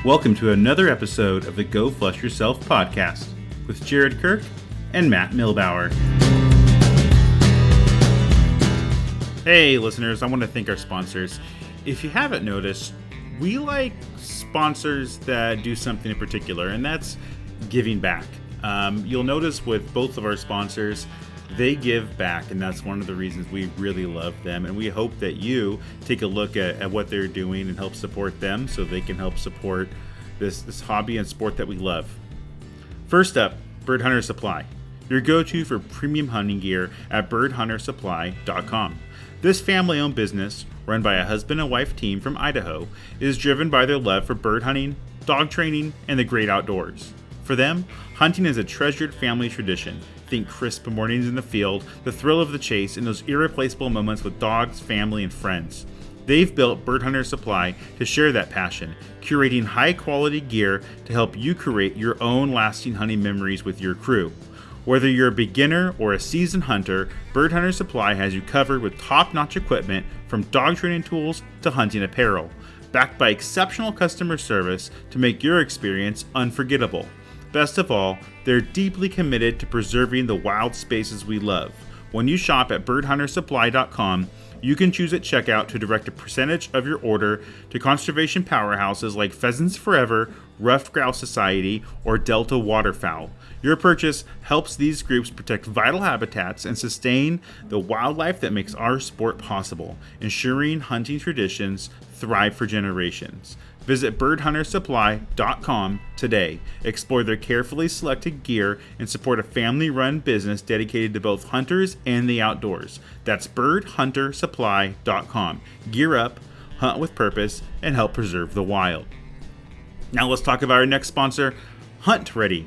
Welcome to another episode of the Go Flush Yourself podcast with Jared Kirk and Matt Milbauer. Hey listeners, I want to thank our sponsors. If you haven't noticed, we like sponsors that do something in particular, and that's giving back. You'll notice with both of our sponsors, they give back, and that's one of the reasons we really love them. And we hope that you take a look at what they're doing and help support them so they can help support this hobby and sport that we love. First up, Bird Hunter Supply, your go-to for premium hunting gear at birdhuntersupply.com. This family-owned business, run by a husband and wife team from Idaho, is driven by their love for bird hunting, dog training, and the great outdoors. For them, hunting is a treasured family tradition. Think crisp mornings in the field, the thrill of the chase, and those irreplaceable moments with dogs, family, and friends. They've built Bird Hunter Supply to share that passion, curating high-quality gear to help you create your own lasting hunting memories with your crew. Whether you're a beginner or a seasoned hunter, Bird Hunter Supply has you covered with top-notch equipment from dog training tools to hunting apparel, backed by exceptional customer service to make your experience unforgettable. Best of all, they're deeply committed to preserving the wild spaces we love. When you shop at birdhuntersupply.com, you can choose at checkout to direct a percentage of your order to conservation powerhouses like Pheasants Forever, Ruffed Grouse Society, or Delta Waterfowl. Your purchase helps these groups protect vital habitats and sustain the wildlife that makes our sport possible, ensuring hunting traditions thrive for generations. Visit birdhuntersupply.com today. Explore their carefully selected gear and support a family-run business dedicated to both hunters and the outdoors. That's birdhuntersupply.com. Gear up, hunt with purpose, and help preserve the wild. Now let's talk about our next sponsor, Hunt Ready.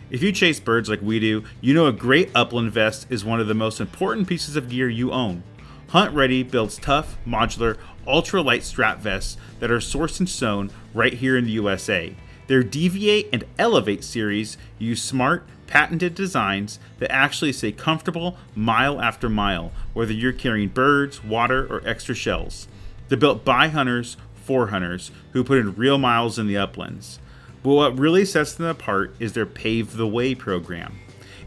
If you chase birds like we do, you know a great upland vest is one of the most important pieces of gear you own. Hunt Ready builds tough, modular, ultra-light strap vests that are sourced and sewn right here in the USA. Their Deviate and Elevate series use smart, patented designs that actually stay comfortable mile after mile, whether you're carrying birds, water, or extra shells. They're built by hunters for hunters who put in real miles in the uplands. But what really sets them apart is their Pave the Way program.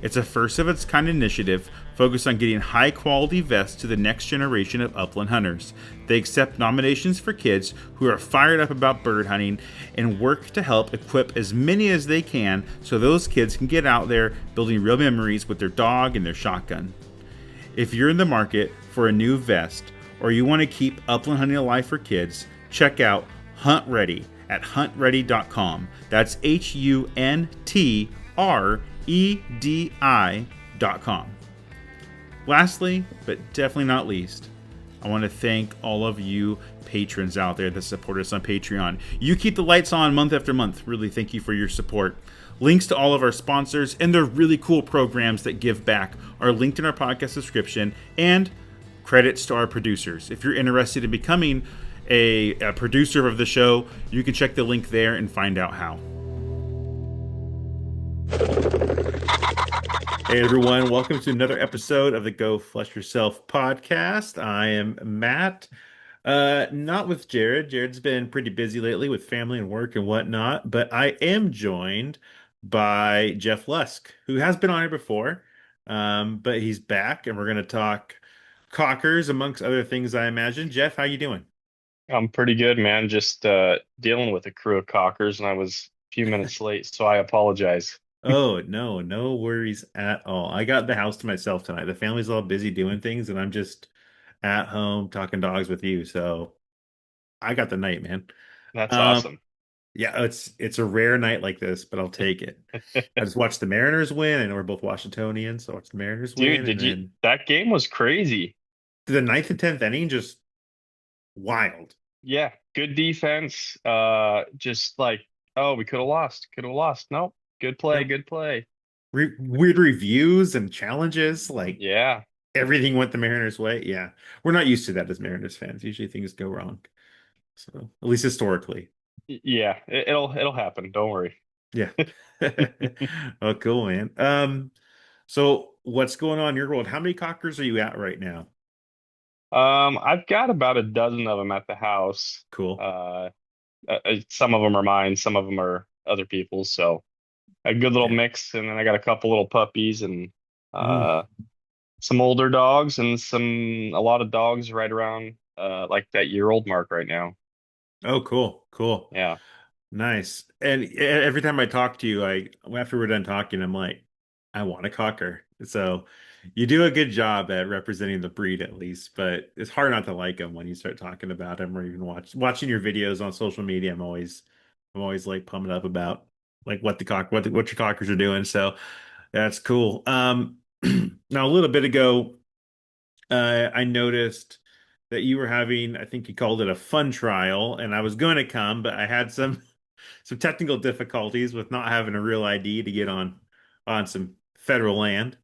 It's a first-of-its-kind initiative focused on getting high-quality vests to the next generation of upland hunters. They accept nominations for kids who are fired up about bird hunting and work to help equip as many as they can so those kids can get out there building real memories with their dog and their shotgun. If you're in the market for a new vest or you want to keep upland hunting alive for kids, check out Hunt Ready at huntready.com. That's HUNTREDI.com. Lastly, but definitely not least, I want to thank all of you patrons out there that support us on Patreon. You keep the lights on month after month. Really, thank you for your support. Links to all of our sponsors and their really cool programs that give back are linked in our podcast description, and credits to our producers. If you're interested in becoming a producer of the show, you can check the link there and find out how. Hey everyone, welcome to another episode of the Go Flush Yourself podcast. I am Matt, not with Jared. Jared's been pretty busy lately with family and work and whatnot, but I am joined by Jeff Lusk, who has been on here before, but he's back and we're going to talk cockers amongst other things, I imagine. Jeff, how you doing? I'm pretty good, man. Just dealing with a crew of cockers, and I was a few minutes late, so I apologize. Oh, no worries at all. I got the house to myself tonight. The family's all busy doing things, and I'm just at home talking dogs with you. So I got the night, man. That's Um, awesome. yeah, it's a rare night like this, but I'll take it. I just watched the Mariners win. I know we're both Washingtonians, so I watched the Mariners Dude, win, did and you then that game was crazy. the ninth and tenth inning just wild. Yeah, good defense. Just like, oh, we could have lost. Could have lost. Nope. Good play, Yep. good play. Weird reviews and challenges, like Yeah. everything went the Mariners' way. Yeah, we're not used to that as Mariners fans. Usually things go wrong. So at least historically. Yeah, it'll happen. Don't worry. Yeah. Oh, cool, man. So what's going on in your world? How many cockers are you at right now? I've got about a dozen of them at the house. Cool. Some of them are mine, some of them are other people's. So a good little Yeah. mix. And then I got a couple little puppies and Ooh. uh, some older dogs and a lot of dogs right around like that year-old mark right now. Oh, cool. Cool. Yeah. Nice. And every time I talk to you, after we're done talking, I'm like, I want a cocker. So you do a good job at representing the breed at least, but it's hard not to like them when you start talking about them or even watching your videos on social media. I'm always like pumping up about like what your cockers are doing. So that's cool. Now a little bit ago, I noticed that you were having, I think you called it a fun trial, and I was going to come, but I had some technical difficulties with not having a real ID to get on some federal land.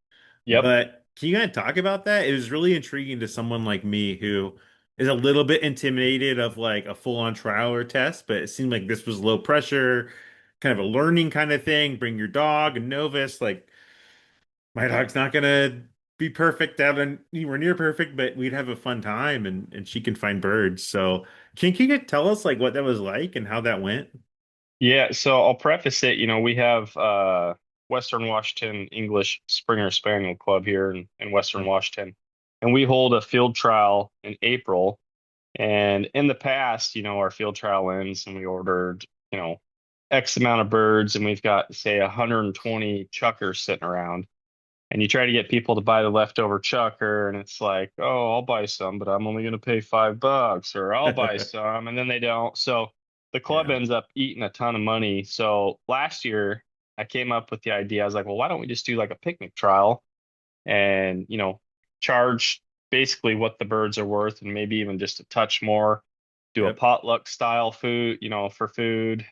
Yep. But can you kind of talk about that? It was really intriguing to someone like me who is a little bit intimidated of like a full-on trial or test, but it seemed like this was low pressure, kind of a learning kind of thing. Bring your dog, a novice, like my dog's not gonna be perfect, anywhere near perfect, but we'd have a fun time and she can find birds. So can you tell us like what that was like and how that went? Yeah, so I'll preface it, we have Western Washington English Springer Spaniel Club here in Western Oh, Washington. And we hold a field trial in April. And in the past, our field trial ends and we ordered, X amount of birds and we've got, say, 120 chuckers sitting around. And you try to get people to buy the leftover chucker, and it's like, oh, I'll buy some, but I'm only going to pay $5, or I'll buy some, and then they don't. So the club yeah. ends up eating a ton of money. So last year, I came up with the idea. I was like, well, why don't we just do like a picnic trial and, charge basically what the birds are worth and maybe even just a touch more, do a Yep. potluck style food, for food,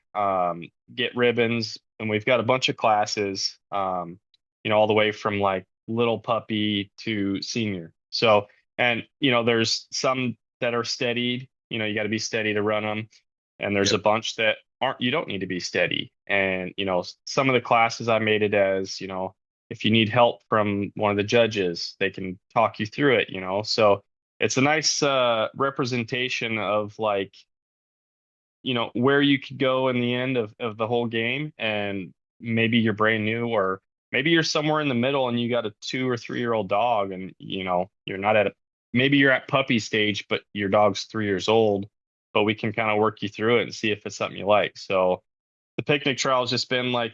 get ribbons. And we've got a bunch of classes, all the way from like little puppy to senior. So, and, there's some that are steadied, you got to be steady to run them. And there's a Yep. bunch that you don't need to be steady. And, some of the classes I made it as, if you need help from one of the judges, they can talk you through it, So it's a nice representation of like, where you could go in the end of the whole game. And maybe you're brand new, or maybe you're somewhere in the middle and you got a 2 or 3 year old dog and, you're not maybe you're at puppy stage, but your dog's 3 years old, but we can kind of work you through it and see if it's something you like. So the picnic trial has just been like,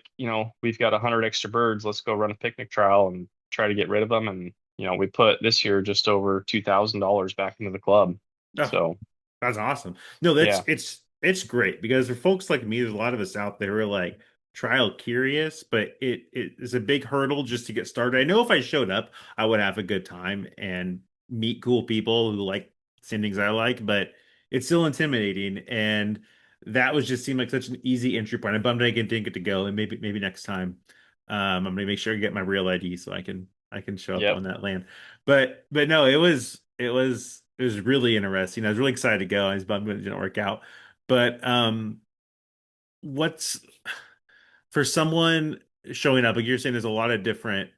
we've got 100 extra birds. Let's go run a picnic trial and try to get rid of them. And, we put this year just over $2,000 back into the club. Oh, So, that's awesome. No, that's yeah. it's great because for folks like me, there's a lot of us out there who are like trial curious, but it is a big hurdle just to get started. I know if I showed up, I would have a good time and meet cool people who like same things I like, but it's still intimidating. And that was just seemed like such an easy entry point. I'm bummed I didn't get to go, and maybe next time. I'm gonna make sure I get my real ID so I can show up Yep. on that land. But no, it was really interesting. I was really excited to go. I was bummed when it didn't work out. But what's for someone showing up, like you're saying, there's a lot of different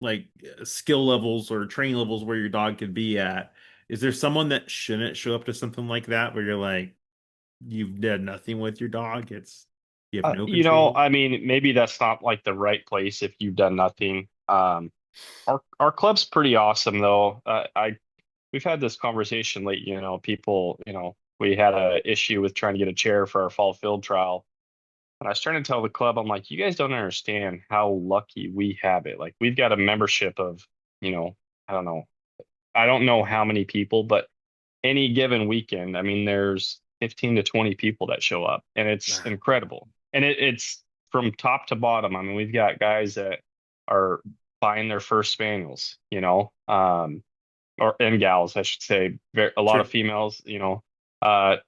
like skill levels or training levels where your dog could be at. Is there someone that shouldn't show up to something like that where you're like you've done nothing with your dog? You have no control? I mean, maybe that's not like the right place if you've done nothing. Our club's pretty awesome though. We've had this conversation lately, people, we had a issue with trying to get a chair for our fall field trial. And I was trying to tell the club, I'm like, you guys don't understand how lucky we have it. Like we've got a membership of, you know, I don't know. I don't know how many people, but any given weekend, I mean, there's 15 to 20 people that show up, and it's Ah, incredible. And it's from top to bottom. I mean, we've got guys that are buying their first spaniels, or and gals, I should say. A lot of sure. females, and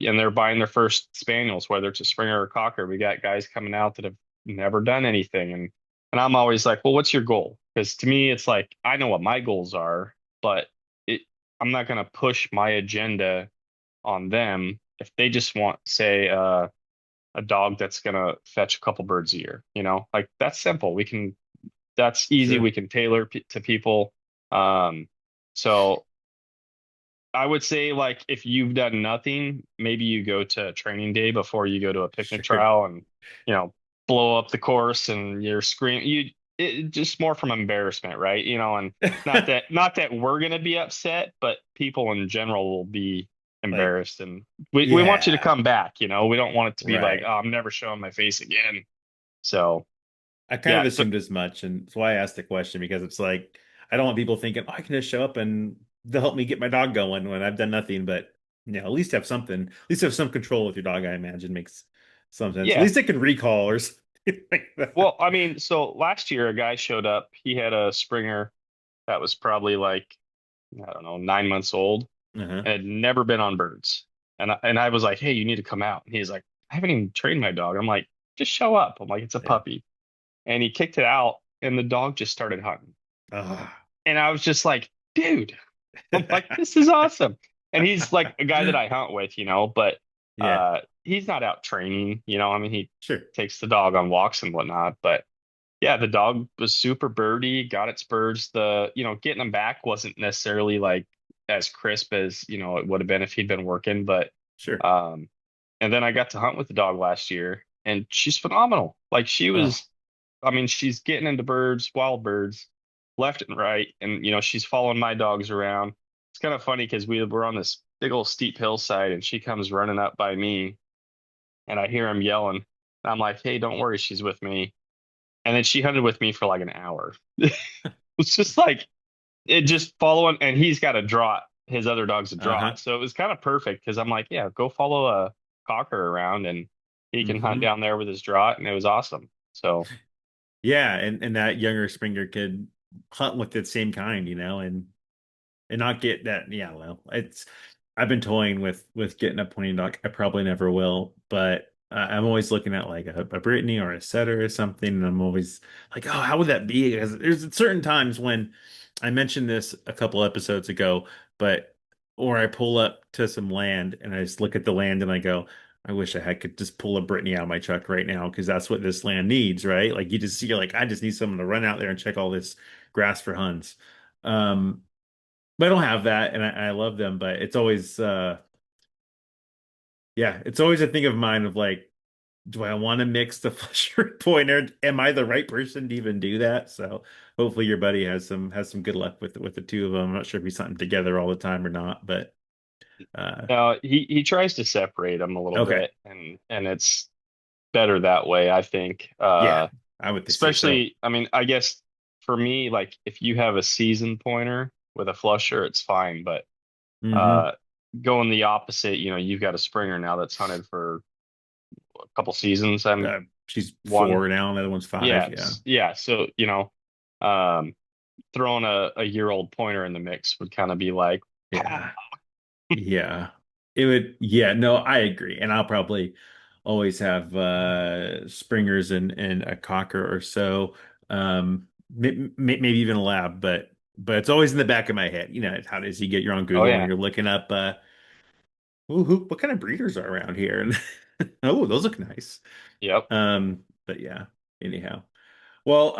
they're buying their first spaniels, whether it's a Springer or a Cocker. We got guys coming out that have never done anything, and I'm always like, well, what's your goal? Because to me, it's like I know what my goals are, but it, I'm not going to push my agenda on them if they just want, say, a dog that's going to fetch a couple birds a year. Like that's simple. That's easy. We Sure. can tailor to people. Um, so I would say like if you've done nothing, maybe you go to training day before you go to a picnic Sure. trial and you know blow up the course and you're screaming. Just more from embarrassment, right? And not that we're gonna be upset, but people in general will be Like, embarrassed, and we want you to yeah, come back. We don't want it to be like, right. oh, I'm never showing my face again. So I kind of yeah, so assumed as much, and that's why I asked the question because it's like I don't want people thinking, oh, I can just show up and they'll help me get my dog going when I've done nothing. But at least have something, at least have some control with your dog. I imagine makes some sense. At yeah. least it can recall or something like that. Well, I mean, so last year a guy showed up. He had a Springer that was probably like, I don't know, 9 months old Uh-huh. and had never been on birds. And I was like, hey, you need to come out. And he's like, I haven't even trained my dog. I'm like, just show up. I'm like, it's a Yeah. puppy. And he kicked it out and the dog just started hunting. Ah. And I was just like, dude, I'm like, this is awesome. And he's like a guy that I hunt with, but Yeah. he's not out training, I mean, he Sure. takes the dog on walks and whatnot, but yeah, the dog was super birdy, got its birds. Getting them back wasn't necessarily like as crisp as, it would have been if he'd been working, but Sure. um and then I got to hunt with the dog last year and she's phenomenal. Like Oh. I mean, she's getting into birds, wild birds, left and right, and she's following my dogs around. It's kind of funny because we were on this big old steep hillside and she comes running up by me and I hear him yelling. And I'm like, hey, don't worry, she's with me. And then she hunted with me for like an hour. It's just like it just following, and he's got a draught. His other dog's a Uh-huh. draught, so it was kind of perfect because I'm like, yeah, go follow a cocker around, and he can hunt Hmm. down there with his draught, and it was awesome. So Yeah, and that younger Springer could hunt with the same kind, and not get that. Yeah, well, it's I've been toying with getting a pointing dog. I probably never will, but I'm always looking at like a Brittany or a setter or something, and I'm always like, oh, how would that be? Because there's certain times when I mentioned this a couple episodes ago, but or I pull up to some land and I just look at the land and I go, I wish could just pull a Brittany out of my truck right now because that's what this land needs, right? Like you just see, you're like, I just need someone to run out there and check all this grass for Huns. Um, but I don't have that, and I love them. But it's always, yeah, it's always a thing of mine of like, do I want to mix the flusher pointer? Am I the right person to even do that? So hopefully your buddy has some good luck with the two of them. I'm not sure if he's hunting together all the time or not, but uh, now he tries to separate them a little okay, bit, and it's better that way, I think. yeah, I would say so. Especially, I mean, I guess for me, like if you have a seasoned pointer with a flusher, it's fine, but Hmm. uh, going the opposite, you've got a Springer now that's hunted for a couple seasons. She's One, 4 now, and the other one's 5. yeah, Yeah, yeah. So, um, throwing a year-old pointer in the mix would kind of be like, yeah. Yeah. It would, yeah, no, I agree. And I'll probably always have Springers and a Cocker or so. Maybe even a Lab, but it's always in the back of my head. How does you get you're on oh Google and yeah, you're looking up what kind of breeders are around here? And oh, those look nice. yep. But yeah, anyhow. Well,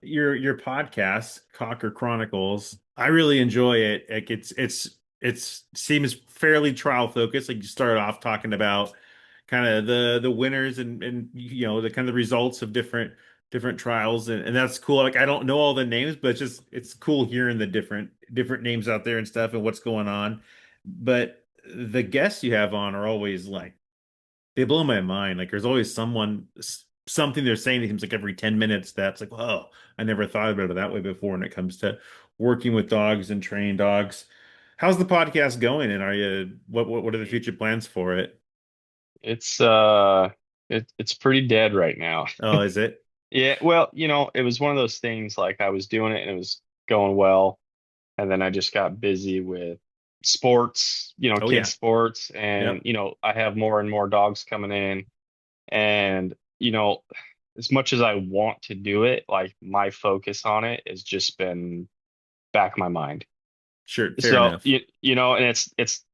your podcast, Cocker Chronicles, I really enjoy it. Like it's seems fairly trial focused. Like you start off talking about kind of the winners and the kind of the results of different trials and that's cool. Like I don't know all the names, but it's cool hearing the different names out there and stuff and what's going on. But the guests you have on are always like they blow my mind. Like there's always something they're saying. It seems like every 10 minutes that's like, whoa, I never thought about it that way before when it comes to working with dogs and training dogs. How's the podcast going? And what are the future plans for it? It's it's pretty dead right now. Oh, is it? Yeah, well, it was one of those things like I was doing it and it was going well, and then I just got busy with sports, Oh kids yeah. sports, and Yep. I have more and more dogs coming in, and as much as I want to do it, like my focus on it has just been back of my mind. Sure, fair So enough. and it's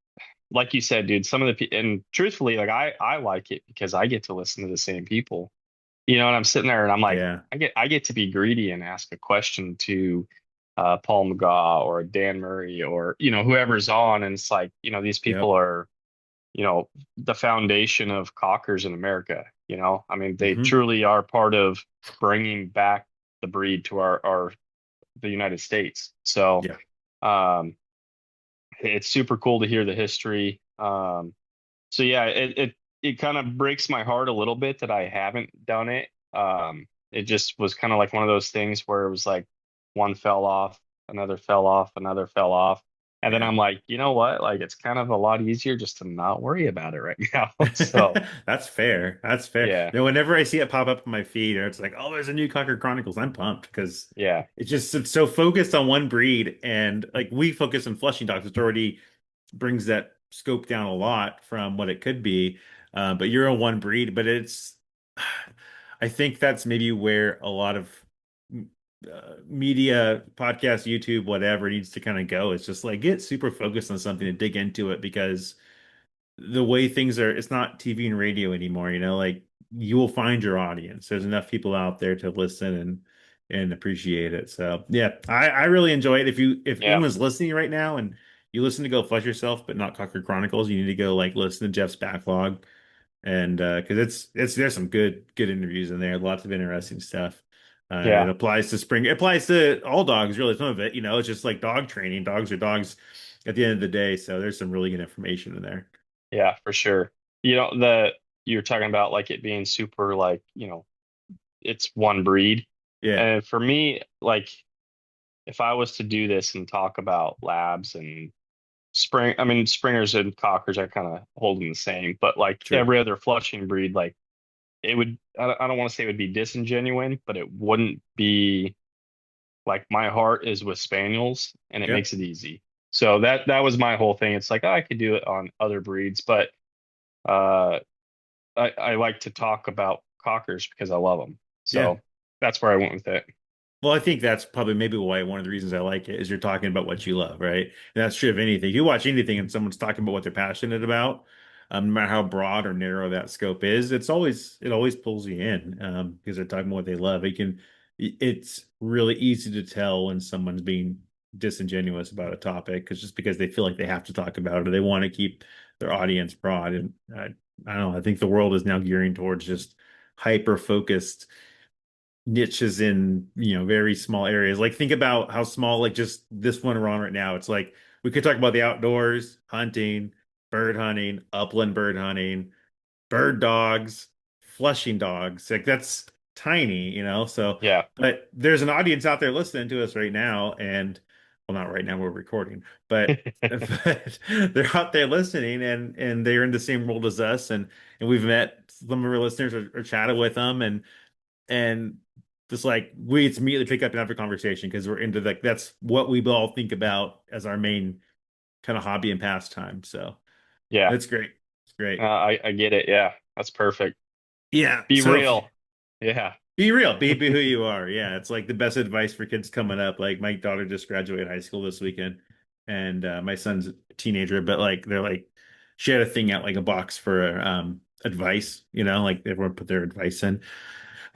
like you said, dude. Some of and truthfully, like I like it because I get to listen to the same people. And I'm sitting there and I'm like, Yeah. I get to be greedy and ask a question to Paul McGaw or Dan Murray or whoever's on, and it's like these people Yep. are the foundation of cockers in America. I mean, they Hmm. truly are part of bringing back the breed to our the United States. So Yeah. um, it's super cool to hear the history. So yeah, it kind of breaks my heart a little bit that I haven't done it. It just was kind of like one of those things where it was like one fell off, another fell off, another fell off. And then Yeah. I'm like, you know what? Like it's kind of a lot easier just to not worry about it right now. So That's fair. That's fair. yeah, Whenever I see it pop up on my feed, or it's like, oh, there's a new Cocker Chronicles, I'm pumped because yeah, it's so focused on one breed, and like we focus on flushing dogs, which already brings that scope down a lot from what it could be. But you're a one breed, but I think that's maybe where a lot of media, podcast, YouTube, whatever needs to kind of go. It's just like get super focused on something and dig into it because the way things are, it's not TV and radio anymore, like you will find your audience. There's enough people out there to listen and appreciate it. So yeah, I really enjoy it. If yeah, anyone's listening right now and you listen to Go Flush Yourself, but not Cocker Chronicles, you need to go like listen to Jeff's backlog and because it's there's some good interviews in there, lots of interesting stuff. It yeah, applies to spring, it applies to all dogs, really. Some of it, it's just like dog training. Dogs are dogs at the end of the day, so there's some really good information in there. yeah, for sure. The you're talking about like it being super like, it's one breed. Yeah, And for me, like if I was to do this and talk about labs and I mean, Springers and Cockers, I kind of hold them the same, but like true. every other flushing breed, like it would, I don't want to say it would be disingenuine, but it wouldn't be like my heart is with Spaniels and it Yep. makes it easy. So that was my whole thing. It's like, oh, I could do it on other breeds, but uh, I like to talk about Cockers because I love them. Yeah. So that's where I went with it. Well, I think that's probably maybe why one of the reasons I like it is you're talking about what you love, right? And that's true of anything. You watch anything and someone's talking about what they're passionate about, no matter how broad or narrow that scope is, it always pulls you in, because they're talking about what they love. It's really easy to tell when someone's being disingenuous about a topic, because just because they feel like they have to talk about it or they want to keep their audience broad. And I don't know, I think the world is now gearing towards just hyper focused niches in very small areas. Like think about how small, like just this one we're on right now. It's like we could talk about the outdoors, hunting, upland bird hunting, bird dogs, flushing dogs. Like that's tiny, so Yeah. but there's an audience out there listening to us right now, and well, not right now, we're recording, but but they're out there listening, and they're in the same world as us, and we've met some of our listeners or chatted with them, and just like we it's immediately pick up and have a conversation because we're into like that's what we all think about as our main kind of hobby and pastime. So Yeah. it's great. It's great. I get it. Yeah. That's perfect. Yeah. Be So real. Yeah. be real, be who you are. Yeah, it's like the best advice for kids coming up. Like my daughter just graduated high school this weekend, and my son's a teenager, but like they're like she had a thing out like a box for advice, like everyone put their advice in.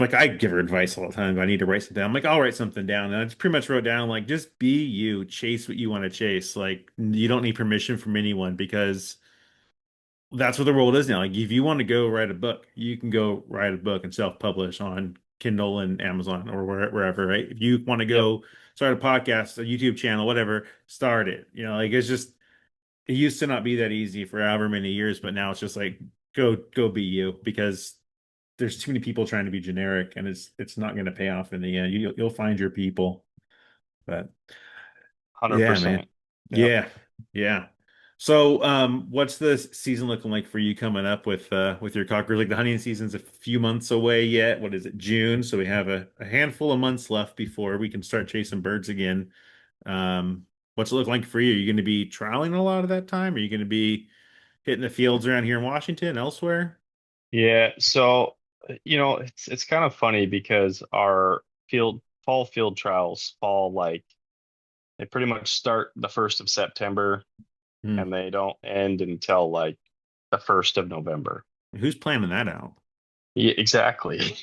Like I give her advice all the time. If I need to write something down, I'm like, I'll write something down. And I just pretty much wrote down like just be you, chase what you want to chase. Like you don't need permission from anyone because that's what the world is now. Like if you want to go write a book, you can go write a book and self-publish on Kindle and Amazon or wherever, right? If you want to Yep. go start a podcast, a YouTube channel, whatever, start it. Like it's just it used to not be that easy for however many years, but now it's just like go be you because there's too many people trying to be generic and it's not going to pay off in the end. You'll find your people. But yeah, man. 100%. Yep. Yeah. Yeah. So, what's the season looking like for you coming up with your cockers? Like the hunting season's a few months away yet. What is it, June? So we have a handful of months left before we can start chasing birds again. What's it look like for you? Are you going to be trialing a lot of that time? Are you going to be hitting the fields around here in Washington, elsewhere? Yeah. So, it's kind of funny because our fall field trials fall like they pretty much start the 1st of September Hmm. and they don't end until like the 1st of November. Who's planning that out? Yeah, exactly.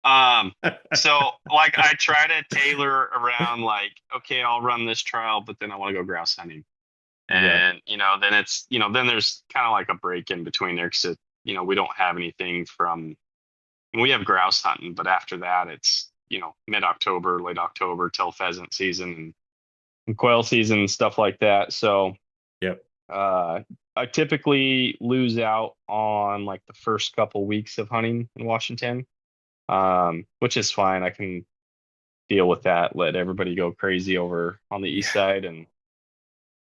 So like I try to tailor around like, okay, I'll run this trial, but then I want to go grouse hunting. Yeah. And, then then there's kind of like a break in between there because we don't have anything from, we have grouse hunting, but after that it's, mid-October, late October till pheasant season and quail season and stuff like that. So, Yep. uh, I typically lose out on like the first couple weeks of hunting in Washington, which is fine. I can deal with that. Let everybody go crazy over on the east Yeah. side and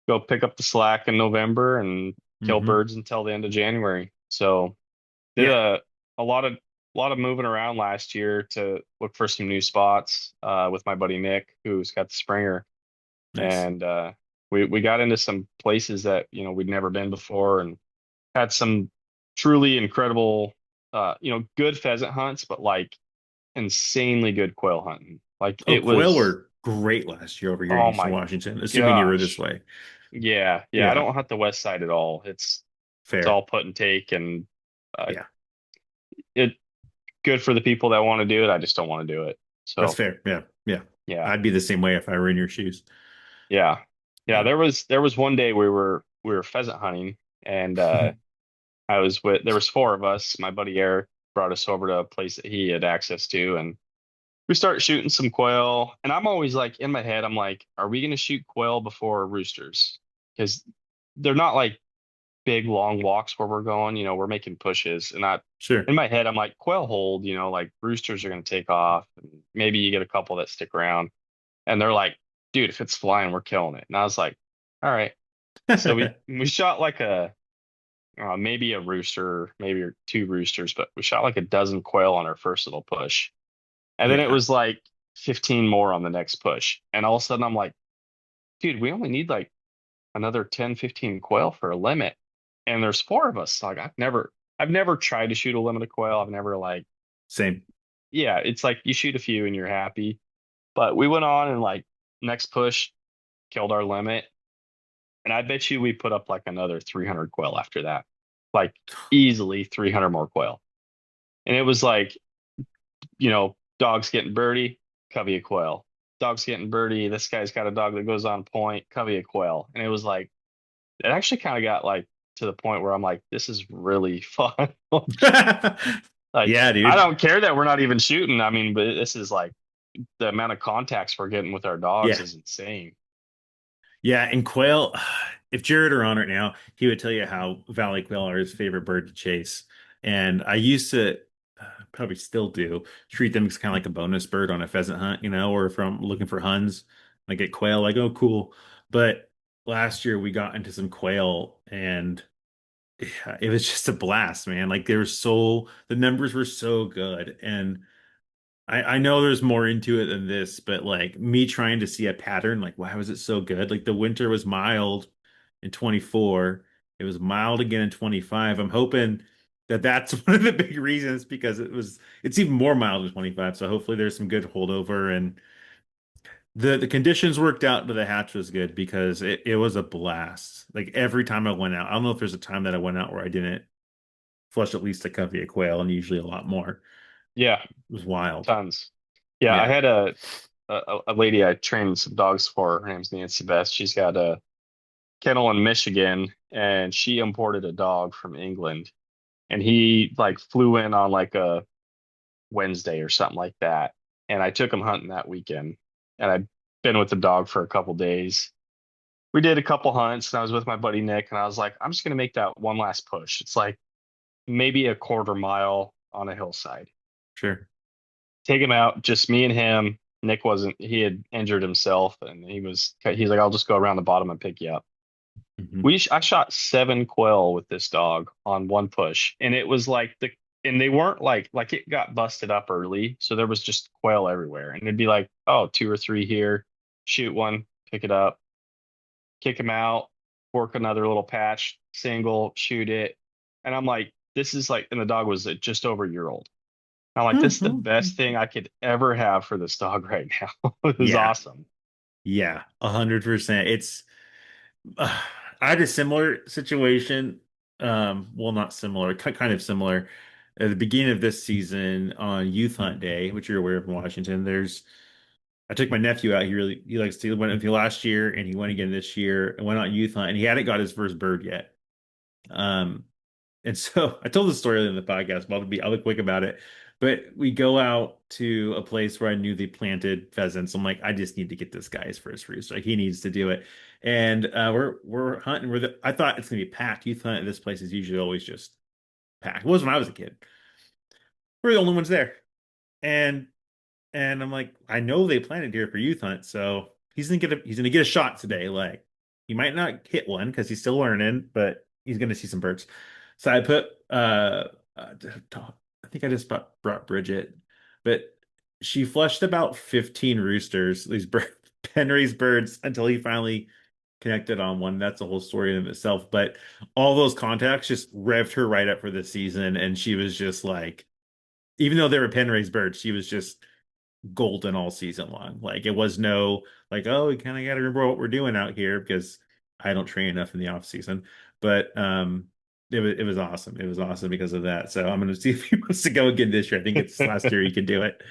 go pick up the slack in November and kill Hmm. birds until the end of January. So did Yeah. a lot of moving around last year to look for some new spots with my buddy Nick, who's got the Springer, Nice. and we got into some places that we'd never been before and had some truly incredible good pheasant hunts, but like insanely good quail hunting. Like Oh, it quail was, were great last year over here in oh Eastern my Washington, assuming you were this gosh. way. Yeah. I Yeah. don't hunt the west side at all. It's Fair. all put and take, and uh, Yeah. it good for the people that want to do it. I just don't want to do it. That's So fair. Yeah. Yeah. yeah, I'd be the same way if I were in your shoes. yeah, yeah. Yeah. There was one day we were pheasant hunting, and I was with there was four of us. My buddy Eric brought us over to a place that he had access to, and we start shooting some quail. And I'm always like in my head, I'm like, are we gonna shoot quail before roosters? Because they're not like big long walks where we're going. We're making pushes, and I Sure. in my head I'm like quail hold. Like roosters are gonna take off, and maybe you get a couple that stick around. And they're like, dude, if it's flying, we're killing it. And I was like, all right. So we shot like a maybe a rooster, maybe two roosters, but we shot like a dozen quail on our first little push. And then it Yeah. was like 15 more on the next push. And all of a sudden I'm like, dude, we only need like another 10, 15 quail for a limit. And there's four of us. Like I've never tried to shoot a limit of quail. I've never like, Same. yeah, it's like you shoot a few and you're happy. But we went on and like next push killed our limit. And I bet you we put up like another 300 quail after that, like easily 300 more quail. And it was like, dogs getting birdie, covey of quail. Dogs getting birdie. This guy's got a dog that goes on point, covey of quail. And it was like, it actually kind of got like to the point where I'm like, this is really fun. Like, Yeah, I dude. don't care that we're not even shooting. I mean, but this is like the amount of contacts we're getting with our dogs Yeah. is insane. Yeah, and quail, if Jared were on right now, he would tell you how valley quail are his favorite bird to chase. And I used to, probably still do, treat them as kind of like a bonus bird on a pheasant hunt, or if I'm looking for huns, I get quail, like, oh, cool. But last year we got into some quail and yeah, it was just a blast, man. Like the numbers were so good. And I know there's more into it than this, but like me trying to see a pattern, like why was it so good? Like the winter was mild in 24. It was mild again in 25. I'm hoping that that's one of the big reasons because it's even more mild in 25. So hopefully there's some good holdover and the conditions worked out, but the hatch was good because it was a blast. Like every time I went out, I don't know if there's a time that I went out where I didn't flush at least a covey of quail and usually a lot more. Yeah, It was wild. tons. Yeah, I Yeah. had a lady I trained some dogs for. Her name's Nancy Best. She's got a kennel in Michigan, and she imported a dog from England. And he like flew in on like a Wednesday or something like that. And I took him hunting that weekend. And I'd been with the dog for a couple days. We did a couple hunts, and I was with my buddy Nick, and I was like, I'm just gonna make that one last push. It's like maybe a quarter mile on a hillside. Sure. Take him out, just me and him. Nick wasn't, he had injured himself, and he's like, I'll just go around the bottom and pick you up. Hmm. I shot seven quail with this dog on one push, and it was like and they weren't like it got busted up early, so there was just quail everywhere, and it'd be like, oh, two or three here, shoot one, pick it up, kick him out, work another little patch, single, shoot it, and I'm like, this is like, and the dog was just over a year old. I'm like, this is the best thing I could ever have for this dog right now. It was Yeah. awesome. Yeah. 100%. Uh, I had a similar situation. Well, not similar, kind of similar. at the beginning of this season on Youth Hunt Day, which you're aware of in Washington, I took my nephew out. He likes to went with me last year and he went again this year and went on youth hunt and he hadn't got his first bird yet. Um, and so I told the story in the podcast, but I'll be quick about it. But we go out to a place where I knew they planted pheasants. I'm like, I just need to get this guy his first roost. Like he needs to do it. And we're hunting. I thought it's gonna be packed. Youth hunt at this place is usually always just packed. It was when I was a kid. We're the only ones there. And I'm like, I know they planted here for youth hunt, so he's gonna get a shot today. Like he might not hit one because he's still learning, but he's gonna see some birds. So I put uh I think I just brought Bridget, but she flushed about 15 roosters, these pen raised birds until he finally connected on one. That's a whole story in itself. But all those contacts just revved her right up for the season, and she was just like, even though they were pen raised birds, she was just golden all season long. Like it was no like, oh, we kind of got to remember what we're doing out here because I don't train enough in the off season. But it was awesome. It was awesome because of that. So I'm gonna see if he wants to go again this year. I think it's last year he can do it.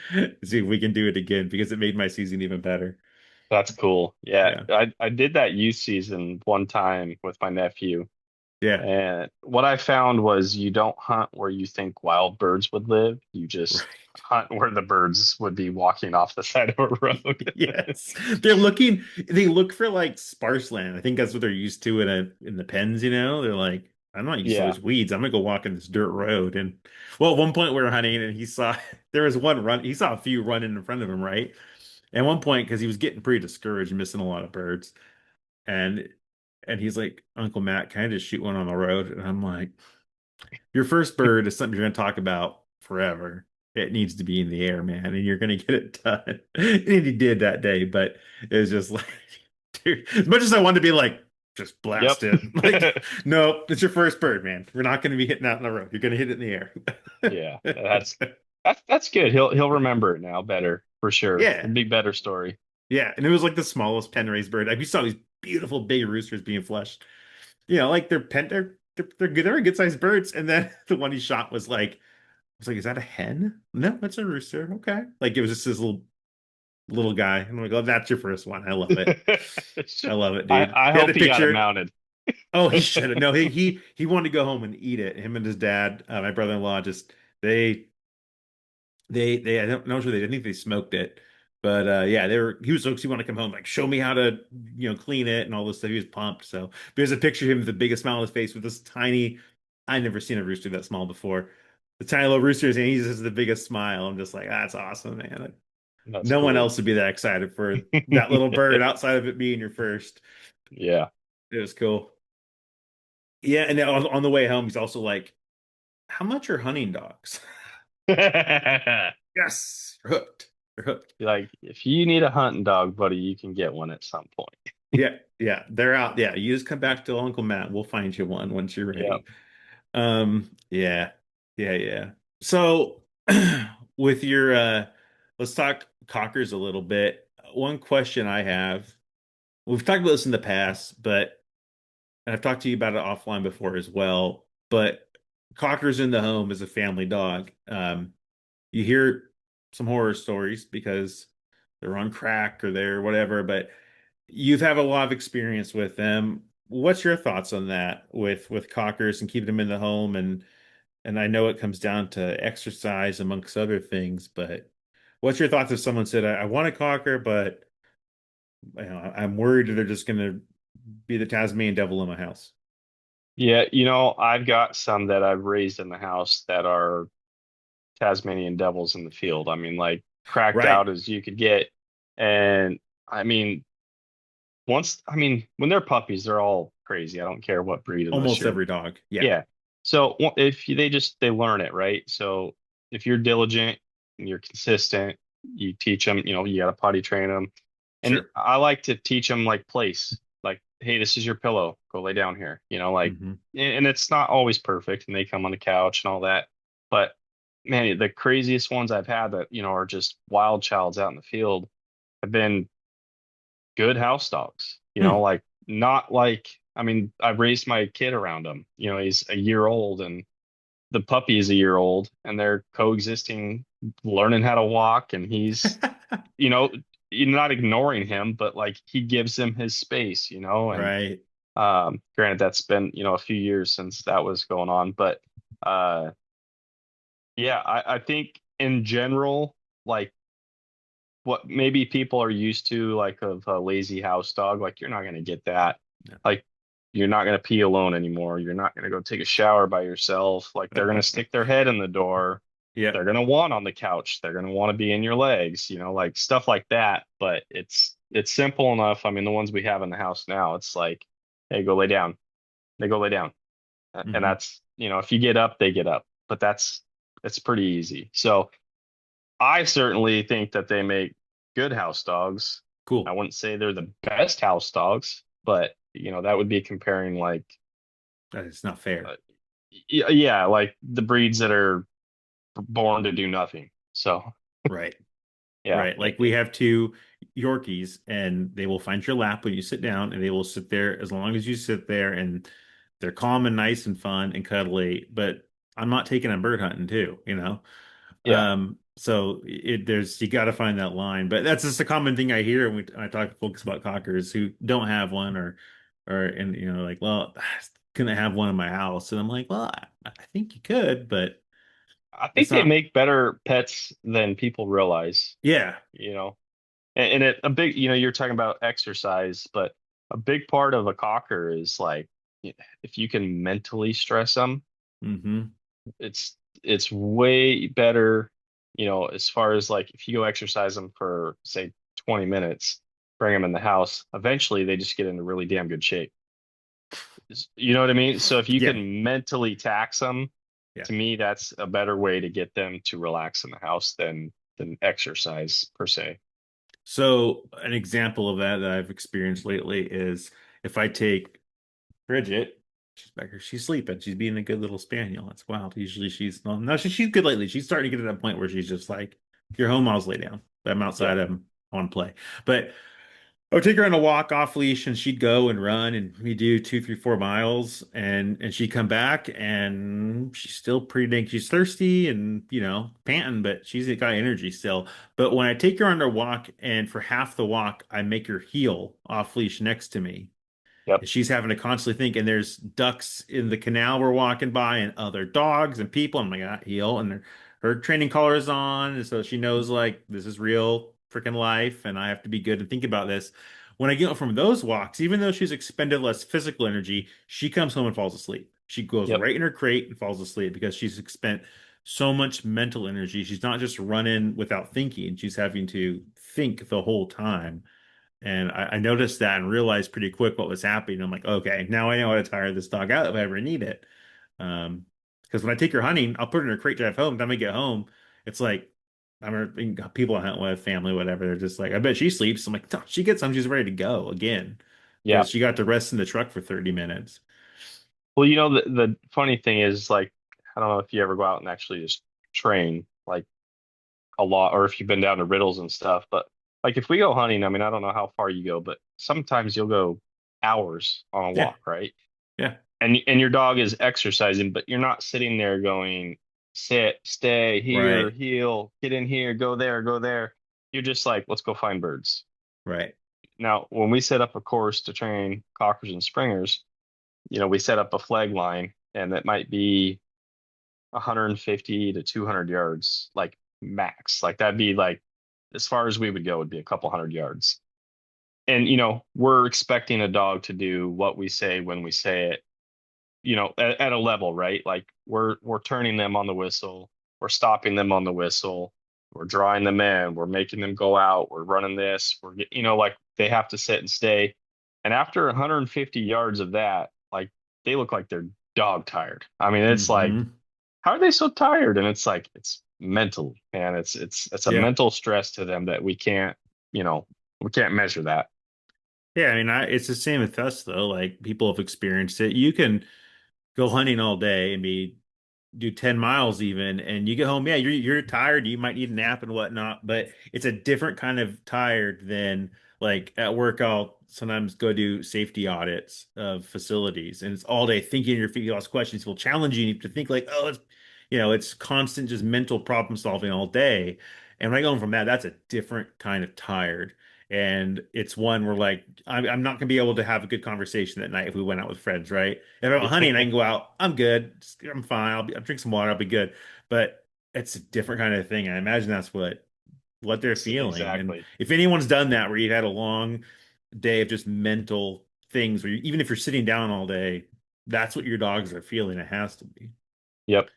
See if we can do it again because it made my season even better. That's cool. Yeah, Yeah. I did that youth season one time with my nephew. Yeah. And what I found was you don't hunt where you think wild birds would live. You just Right. hunt where the birds would be walking off the side of a road. Yes. They look for like sparse land. I think that's what they're used to in the pens, you know? They're like, I'm not used to all Yeah. these weeds. I'm gonna go walk in this dirt road. And well, at one point we were hunting and he saw there was one run, he saw a few running in front of him, right? At one point, because he was getting pretty discouraged, missing a lot of birds. And he's like, Uncle Matt, can I just shoot one on the road? And I'm like, your first bird is something you're going to talk about forever. It needs to be in the air, man, and you're going to get it done. And he did that day, but it was just like, dude, as much as I wanted to be like, just Yep. blast it. Like, no, it's your first bird, man. We're not going to be hitting out in the road. You're going to hit it in the Yeah. air. That's good. He'll remember it now better for sure. Yeah, It'll be better story. yeah, and it was like the smallest pen raised bird. Like we saw these beautiful big roosters being flushed. Like they're good. They're good sized birds. And then the one he shot was like, is that a hen? No, that's a rooster. Okay. Like it was just this little guy. And I'm like, oh, that's your first one. I love it. I love it, dude. I He had a hope he got it picture. mounted. Oh, he should have. No, he wanted to go home and eat it. Him and his dad, my brother-in-law, just they I don't know sure I think they smoked it. But yeah, he was so he wanted to come home, like show me how to, clean it and all this stuff. He was pumped. So there's a picture of him with the biggest smile on his face with this tiny, I never seen a rooster that small before. The tiny little roosters, and he just has the biggest smile. I'm just like, that's awesome, man. That's No one cool. else would be that excited for that little bird outside of it being your first. Yeah. It was cool. Yeah, and then on the way home, he's also like, how much are hunting dogs? Yes, they're hooked. They're hooked. Like if you need a hunting dog, buddy, you can get one at some point. Yeah, yeah, they're out. Yeah, you just come back to Uncle Matt. We'll find you one once you're Yeah. ready. Yeah, yeah, yeah. So, with your let's talk cockers a little bit. One question I have, we've talked about this in the past, but and I've talked to you about it offline before as well. But cockers in the home is a family dog. You hear some horror stories because they're on crack or they're whatever, but you've had a lot of experience with them. What's your thoughts on that with cockers and keeping them in the home? And I know it comes down to exercise amongst other things, but what's your thoughts if someone said, I want a cocker, but I'm worried that they're just going to be the Tasmanian devil in my house? Yeah, I've got some that I've raised in the house that are Tasmanian devils in the field. I mean, like cracked Right. out as you could get. And I mean, when they're puppies, they're all crazy. I don't care what breed unless Almost you're, every dog. Yeah. yeah. So if they they learn it, right? So if you're diligent and you're consistent, you teach them, you got to potty train them. And Sure. I like to teach them like place, like, hey, this is your pillow. Go lay down here. Like, Hmm. and it's not always perfect, and they come on the couch and all that. But man, the craziest ones I've had that are just wild childs out in the field have been good house dogs. Hmm. Like not like, I mean, I've raised my kid around them. He's a year old, and the puppy is a year old and they're coexisting, learning how to walk, and he's, you know, you're not ignoring him, but like he gives him his space, and Right. granted that's been, a few years since that was going on, but uh yeah, I think in general, like what maybe people are used to, like of a lazy house dog, like you're not going to get that. No. Like you're not going to pee alone anymore. You're not going to go take a shower by yourself. Like they're going to stick their head in the door. They're Yep. going to want on the couch. They're going to want to be in your legs, like stuff like that. But it's simple enough. I mean, the ones we have in the house now, it's like, hey, go lay down. They go lay down. And Hmm. that's, if you get up, they get up. But it's pretty easy. So I certainly think that they make good house dogs. I Cool. wouldn't say they're the best house dogs, but that would be comparing like, That is not fair. uh, yeah, like the breeds that are born to do nothing. So Right. yeah, Right. Like we have two Yorkies and they will find your lap when you sit down and they will sit there as long as you sit there and they're calm and nice and fun and cuddly. But I'm not taking them bird hunting too, you know? yeah, So there's you got to find that line. But that's just a common thing I hear when I talk to folks about cockers who don't have one and like, well, I couldn't have one in my house. And I'm like, well, I think you could, but I it's think they not. make better pets than people realize. Yeah. You know, and a big, you're talking about exercise, but a big part of a cocker is like if you can mentally stress them. Hmm. It's way better, as far as like if you go exercise them for say 20 minutes, bring them in the house, eventually they just get into really damn good shape. You know what I mean? So if you Yeah. can mentally tax them, Yeah. to me, that's a better way to get them to relax in the house than exercise per se. So an example of that I've experienced lately is if I take Bridget, she's back here, she's sleeping. She's being a good little spaniel. That's wild. Usually she's well, no, she's good lately. She's starting to get to that point where she's just like, "You're home, I'll lay down. I'm outside, Yep, I want to play." But I would take her on a walk off leash and she'd go and run and we do 2, 3, 4 miles and she'd come back and she's still pretty dang she's thirsty and panting, but she's got energy still. But when I take her on a walk and for half the walk I make her heel off leash next to me, yep, she's having to constantly think, and there's ducks in the canal we're walking by, and other dogs and people. And I'm like, heel, and her training collar is on, and so she knows like this is real freaking life, and I have to be good and think about this. When I get home from those walks, even though she's expended less physical energy, she comes home and falls asleep. She goes yep, right in her crate and falls asleep because she's spent so much mental energy. She's not just running without thinking; she's having to think the whole time. And I noticed that and realized pretty quick what was happening. I'm like, okay, now I know how to tire this dog out if I ever need it. Because when I take her hunting, I'll put her in a crate drive home. Time I get home, it's like I remember people I hunt with, family, whatever. They're just like, I bet she sleeps. I'm like, no, she gets home, she's ready to go again yeah. because she got to rest in the truck for 30 minutes. Well, the funny thing is like, I don't know if you ever go out and actually just train like a lot, or if you've been down to Riddles and stuff, but like if we go hunting, I mean, I don't know how far you go, but sometimes you'll go hours on a Yeah, walk, right? yeah, And your dog is exercising, but you're not sitting there going, sit, stay here, right, heel, get in here, go there, go there. You're just like, let's go find birds. right. Now, when we set up a course to train cockers and springers, we set up a flag line and it might be 150 to 200 yards, like max. Like that'd be like as far as we would go would be a couple hundred yards. And we're expecting a dog to do what we say when we say it, at a level, right? Like we're turning them on the whistle, we're stopping them on the whistle, we're drawing them in, we're making them go out, we're running this, like they have to sit and stay. And after 150 yards of that, like they look like they're dog tired. I mean, it's like, Hmm. how are they so tired? And it's like it's mental, man. It's a Yeah. mental stress to them that you know, we can't measure that. Yeah, I mean, it's the same with us though. Like people have experienced it. You can go hunting all day and do 10 miles even and you get home, yeah, you're tired, you might need a nap and whatnot, but it's a different kind of tired than like at work. I'll sometimes go do safety audits of facilities and it's all day thinking, your feet, you ask questions, will challenge you to think like, oh, it's constant just mental problem solving all day. And when I go home from that, that's a different kind of tired. And it's one where like I'm not gonna be able to have a good conversation at night if we went out with friends, right? If I'm honey and I can go out, I'm good. I'm fine. I'll drink some water. I'll be good. But it's a different kind of thing. I imagine that's what they're feeling. And Exactly. if anyone's done that, where you've had a long day of just mental things, where even if you're sitting down all day, that's what your dogs are feeling. It has to be. Yep.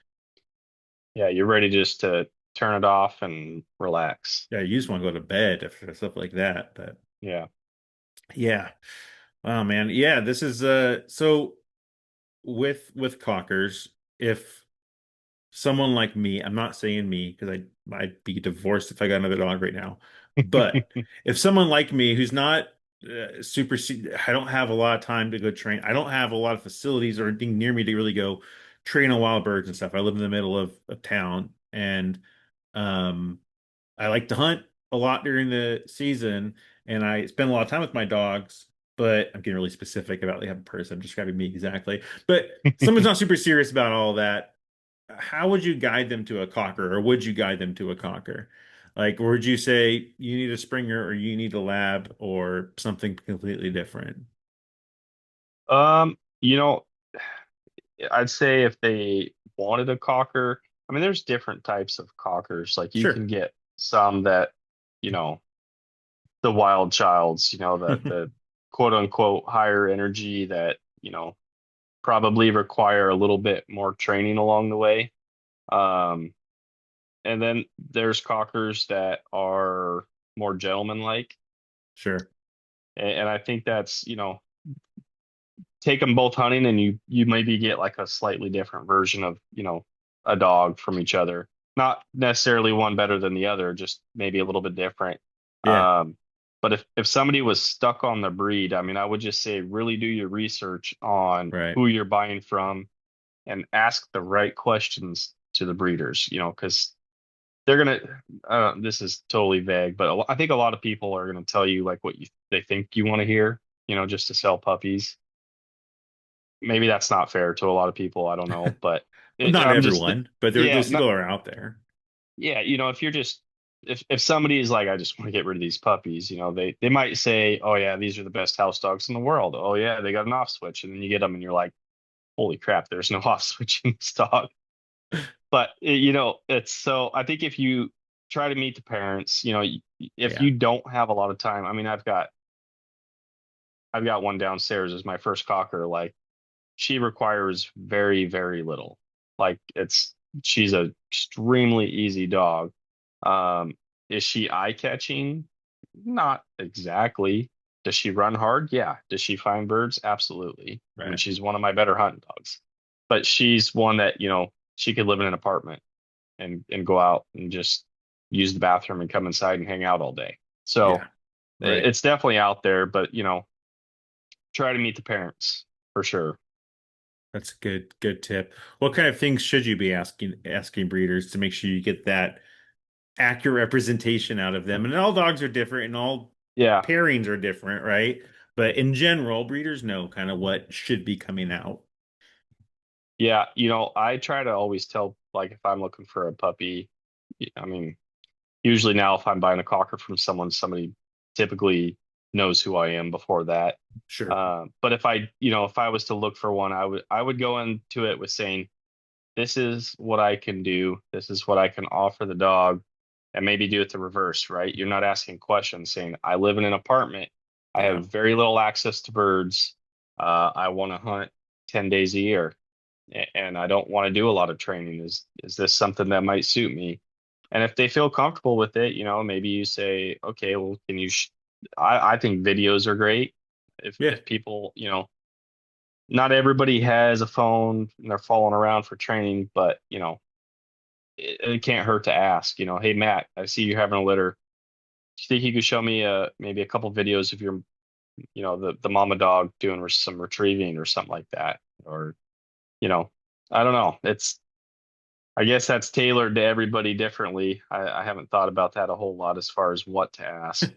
Yeah, you're ready just to turn it off and relax. Yeah, you just want to go to bed after stuff like that. But Yeah. yeah, oh man, yeah, this is so with cockers, if someone like me, I'm not saying me because I'd be divorced if I got another dog right now. But if someone like me who's not I don't have a lot of time to go train. I don't have a lot of facilities or anything near me to really go train on wild birds and stuff. I live in the middle of town, and um, I like to hunt a lot during the season, and I spend a lot of time with my dogs. But I'm getting really specific about the type of person. I'm describing me exactly. But someone's not super serious about all that. How would you guide them to a cocker, or would you guide them to a cocker? Like, or would you say you need a Springer or you need a Lab or something completely different? You know, I'd say if they wanted a cocker, I mean, there's different types of cockers. Like you can Sure. get some that, you know, the wild childs, the quote unquote higher energy that, probably require a little bit more training along the way. Um, and then there's cockers that are more gentleman-like. Sure. And I think that's, take them both hunting and you maybe get like a slightly different version of, a dog from each other. Not necessarily one better than the other, just maybe a little bit different. Yeah. Um, but if somebody was stuck on the breed, I mean, I would just say really do your research on Right. who you're buying from and ask the right questions to the breeders, because they're gonna this is totally vague, but I think a lot of people are gonna tell you like what they think you want to hear, just to sell puppies. Maybe that's not fair to a lot of people. I don't know, but Well, not I'm just everyone, but yeah, those not people are out there. yeah. If you're just if somebody is like, I just want to get rid of these puppies, they might say, oh yeah, these are the best house dogs in the world. Oh yeah, they got an off switch, and then you get them, and you're like, holy crap, there's no off switch in this dog. But it's so I think if you try to meet the parents, if Yeah. you don't have a lot of time, I mean, I've got one downstairs as my first cocker. Like she requires very, very little. Like she's a extremely easy dog. Um, is she eye catching? Not exactly. Does she run hard? Yeah. Does she find birds? Absolutely. I mean, Right. she's one of my better hunting dogs. But she's one that, she could live in an apartment and go out and just use the bathroom and come inside and hang out all day. So Yeah. Right. it's definitely out there, but try to meet the parents for sure. That's a good tip. What kind of things should you be asking breeders to make sure you get that accurate representation out of them? And all dogs are different and all Yeah. pairings are different, right? But in general, breeders know kind of what should be coming out. Yeah. I try to always tell, like, if I'm looking for a puppy, I mean, usually now if I'm buying a cocker from someone, somebody typically knows who I am before that. Sure. But if I was to look for one, I would go into it with saying, this is what I can do. This is what I can offer the dog, and maybe do it the reverse, right? You're not asking questions saying, I live in an apartment. I Yeah. have very little access to birds. I want to hunt 10 days a year, and I don't want to do a lot of training. Is this something that might suit me? And if they feel comfortable with it, maybe you say, okay, well, can you I think videos are great. If Yeah. if people, not everybody has a phone and they're falling around for training, but it can't hurt to ask, hey Matt, I see you're having a litter. Do you think you could show me maybe a couple videos of your, the mama dog doing some retrieving or something like that? Or, you know, I don't know. I guess that's tailored to everybody differently. I haven't thought about that a whole lot as far as what to ask.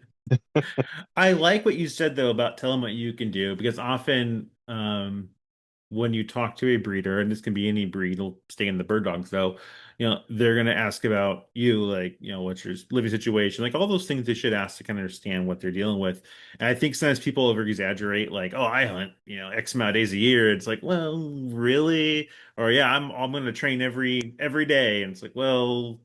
I like what you said though about tell them what you can do because often when you talk to a breeder, and this can be any breed, it'll stay in the bird dogs though, they're going to ask about you, like, what's your living situation, like all those things they should ask to kind of understand what they're dealing with. And I think sometimes people over exaggerate, like, oh, I hunt, X amount of days a year. It's like, well, really? Or yeah, I'm going to train every day. And it's like, well,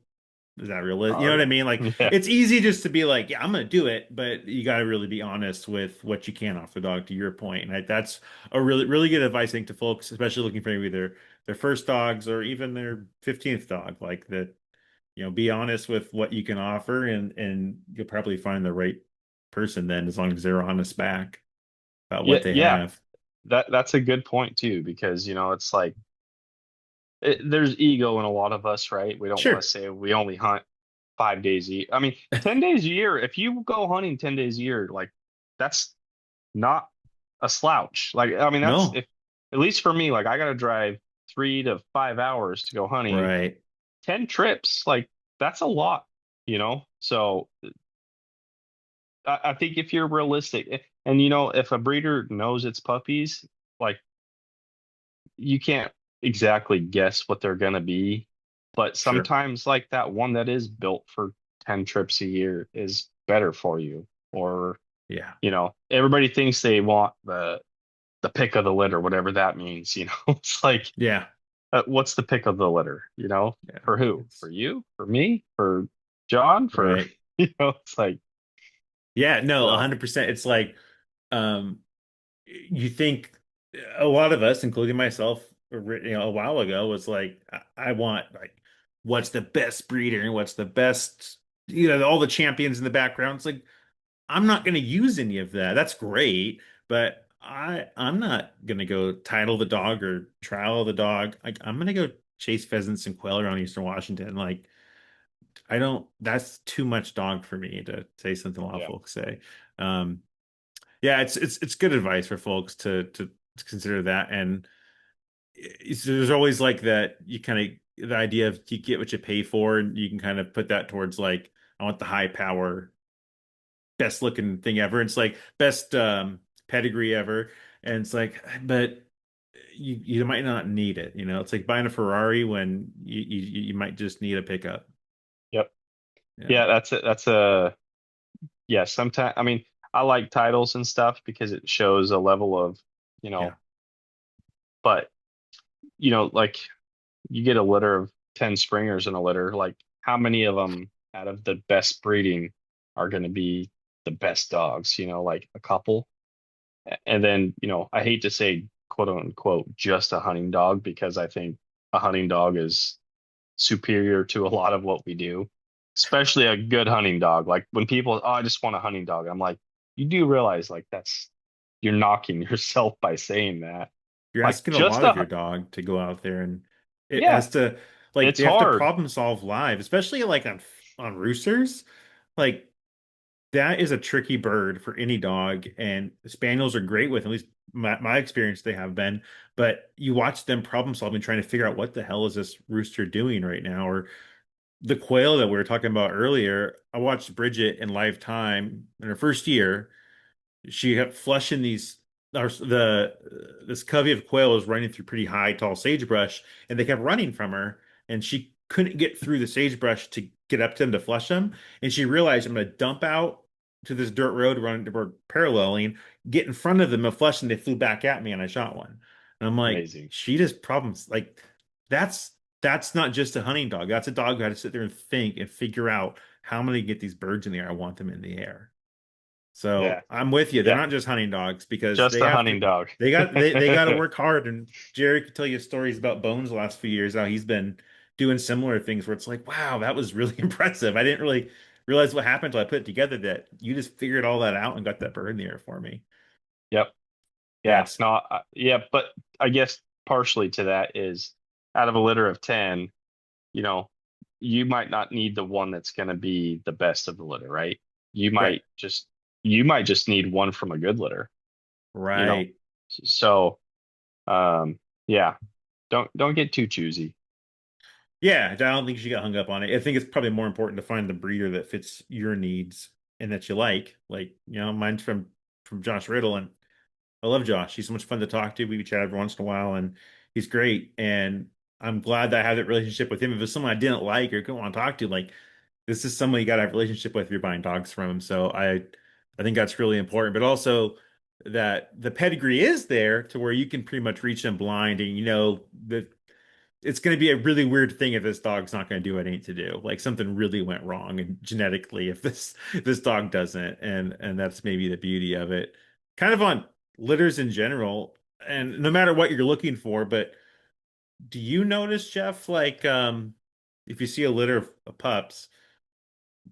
is that realistic? You know what I Yeah. mean? Like, Yeah. it's easy just to be like, yeah, I'm gonna do it, but you got to really be honest with what you can off the dog. To your point, and that's a really good advice, I think, to folks, especially looking for maybe their first dogs or even their 15th dog. Like that, be honest with what you can offer, and you'll probably find the right person then, as long as they're honest back about Yeah. what they Yeah. have. That's a good point too, because it's like there's ego in a lot of us, right? We don't want to Sure. say we only hunt 5 days a year. I mean, 10 days a year, if you go hunting 10 days a year, like that's not a slouch. Like, I mean, that's No. if at least for me, like I gotta drive 3 to 5 hours to go hunting. Right. 10 trips, like that's a lot, So I think if you're realistic and if a breeder knows its puppies, like you can't exactly guess what they're gonna be. But Sure. sometimes like that one that is built for 10 trips a year is better for you. Or, Yeah. everybody thinks they want the pick of the litter, whatever that means. It's like, Yeah. what's the pick of the litter? Yeah. For who? For It's you? For me? For John? For, right. it's like, Yeah. No, so 100%. It's like, um, you think a lot of us, including myself, a while ago, was like, I want like, what's the best breeder and what's the best, all the champions in the background. It's like, I'm not going to use any of that. That's great, but I'm not going to go title the dog or trial the dog. Like, I'm going to go chase pheasants and quail around Eastern Washington. Like, I don't. That's too much dog for me to say something a lot of yeah. folks say. Um, yeah, it's good advice for folks to consider that. And there's always like that, you kind of, the idea of you get what you pay for, and you can kind of put that towards like, I want the high power, best looking thing ever. It's like best pedigree ever. And it's like, but you might not need it. It's like buying a Ferrari when you might just need a pickup. Yep. Yeah. Yeah, yeah, sometimes I mean, I like titles and stuff because it shows a level of, you Yeah. know, but like you get a litter of 10 springers in a litter, like how many of them out of the best breeding are going to be the best dogs, like a couple. And then, I hate to say quote unquote just a hunting dog because I think a hunting dog is superior to a lot of what we do, especially a good hunting dog. Like when people, oh, I just want a hunting dog. I'm like, you do realize like you're knocking yourself by saying that. You're Like asking a just lot of your dog to go out there, and it yeah, has to, like, it's they have to hard. problem solve live, especially like on roosters. Like, that is a tricky bird for any dog, and spaniels are great with, at least my experience, they have been. But you watch them problem solving, trying to figure out what the hell is this rooster doing right now, or the quail that we were talking about earlier. I watched Bridget in live time in her first year. She kept flushing these, or this covey of quail was running through pretty high, tall sagebrush, and they kept running from her, and she couldn't get through the sagebrush to get up to them to flush them. And she realized, I'm going to dump out to this dirt road, we're paralleling, get in front of them and flush, and they flew back at me, and I shot one. And I'm like, Amazing. she just problems like, that's that's not just a hunting dog. That's a dog who had to sit there and think and figure out, how am I going to get these birds in the air? I want them in the air. Yeah. So I'm with you. They're Yeah. not just hunting dogs, because Just they a have to, hunting dog. they got to work hard. And Jerry could tell you stories about Bones the last few years, how he's been doing similar things where it's like, wow, that was really impressive. I didn't really realize what happened until I put it together, that you just figured all that out and got that bird in the air for me. Yep. Yeah, Yeah. No, yeah, but I guess partially to that is out of a litter of 10, you know, you might not need the one that's going to be the best of the litter, right? You right. might just you might just need one from a good litter, you know. Right. So, yeah, don't get too choosy. Yeah, I don't think you should get hung up on it. I think it's probably more important to find the breeder that fits your needs and that you like. Like, mine's from Josh Riddle, and I love Josh. He's so much fun to talk to. We chat every once in a while, and he's great. And I'm glad that I have that relationship with him. If it's someone I didn't like or couldn't want to talk to, like this is someone you got to have a relationship with if you're buying dogs from him. So I think that's really important. But also that the pedigree is there to where you can pretty much reach them blind, and you know that it's going to be a really weird thing if this dog's not going to do what it needs to do. Like something really went wrong and genetically if this dog doesn't, and that's maybe the beauty of it. Kind of on litters in general, and no matter what you're looking for, but do you notice, Jeff, like if you see a litter of pups,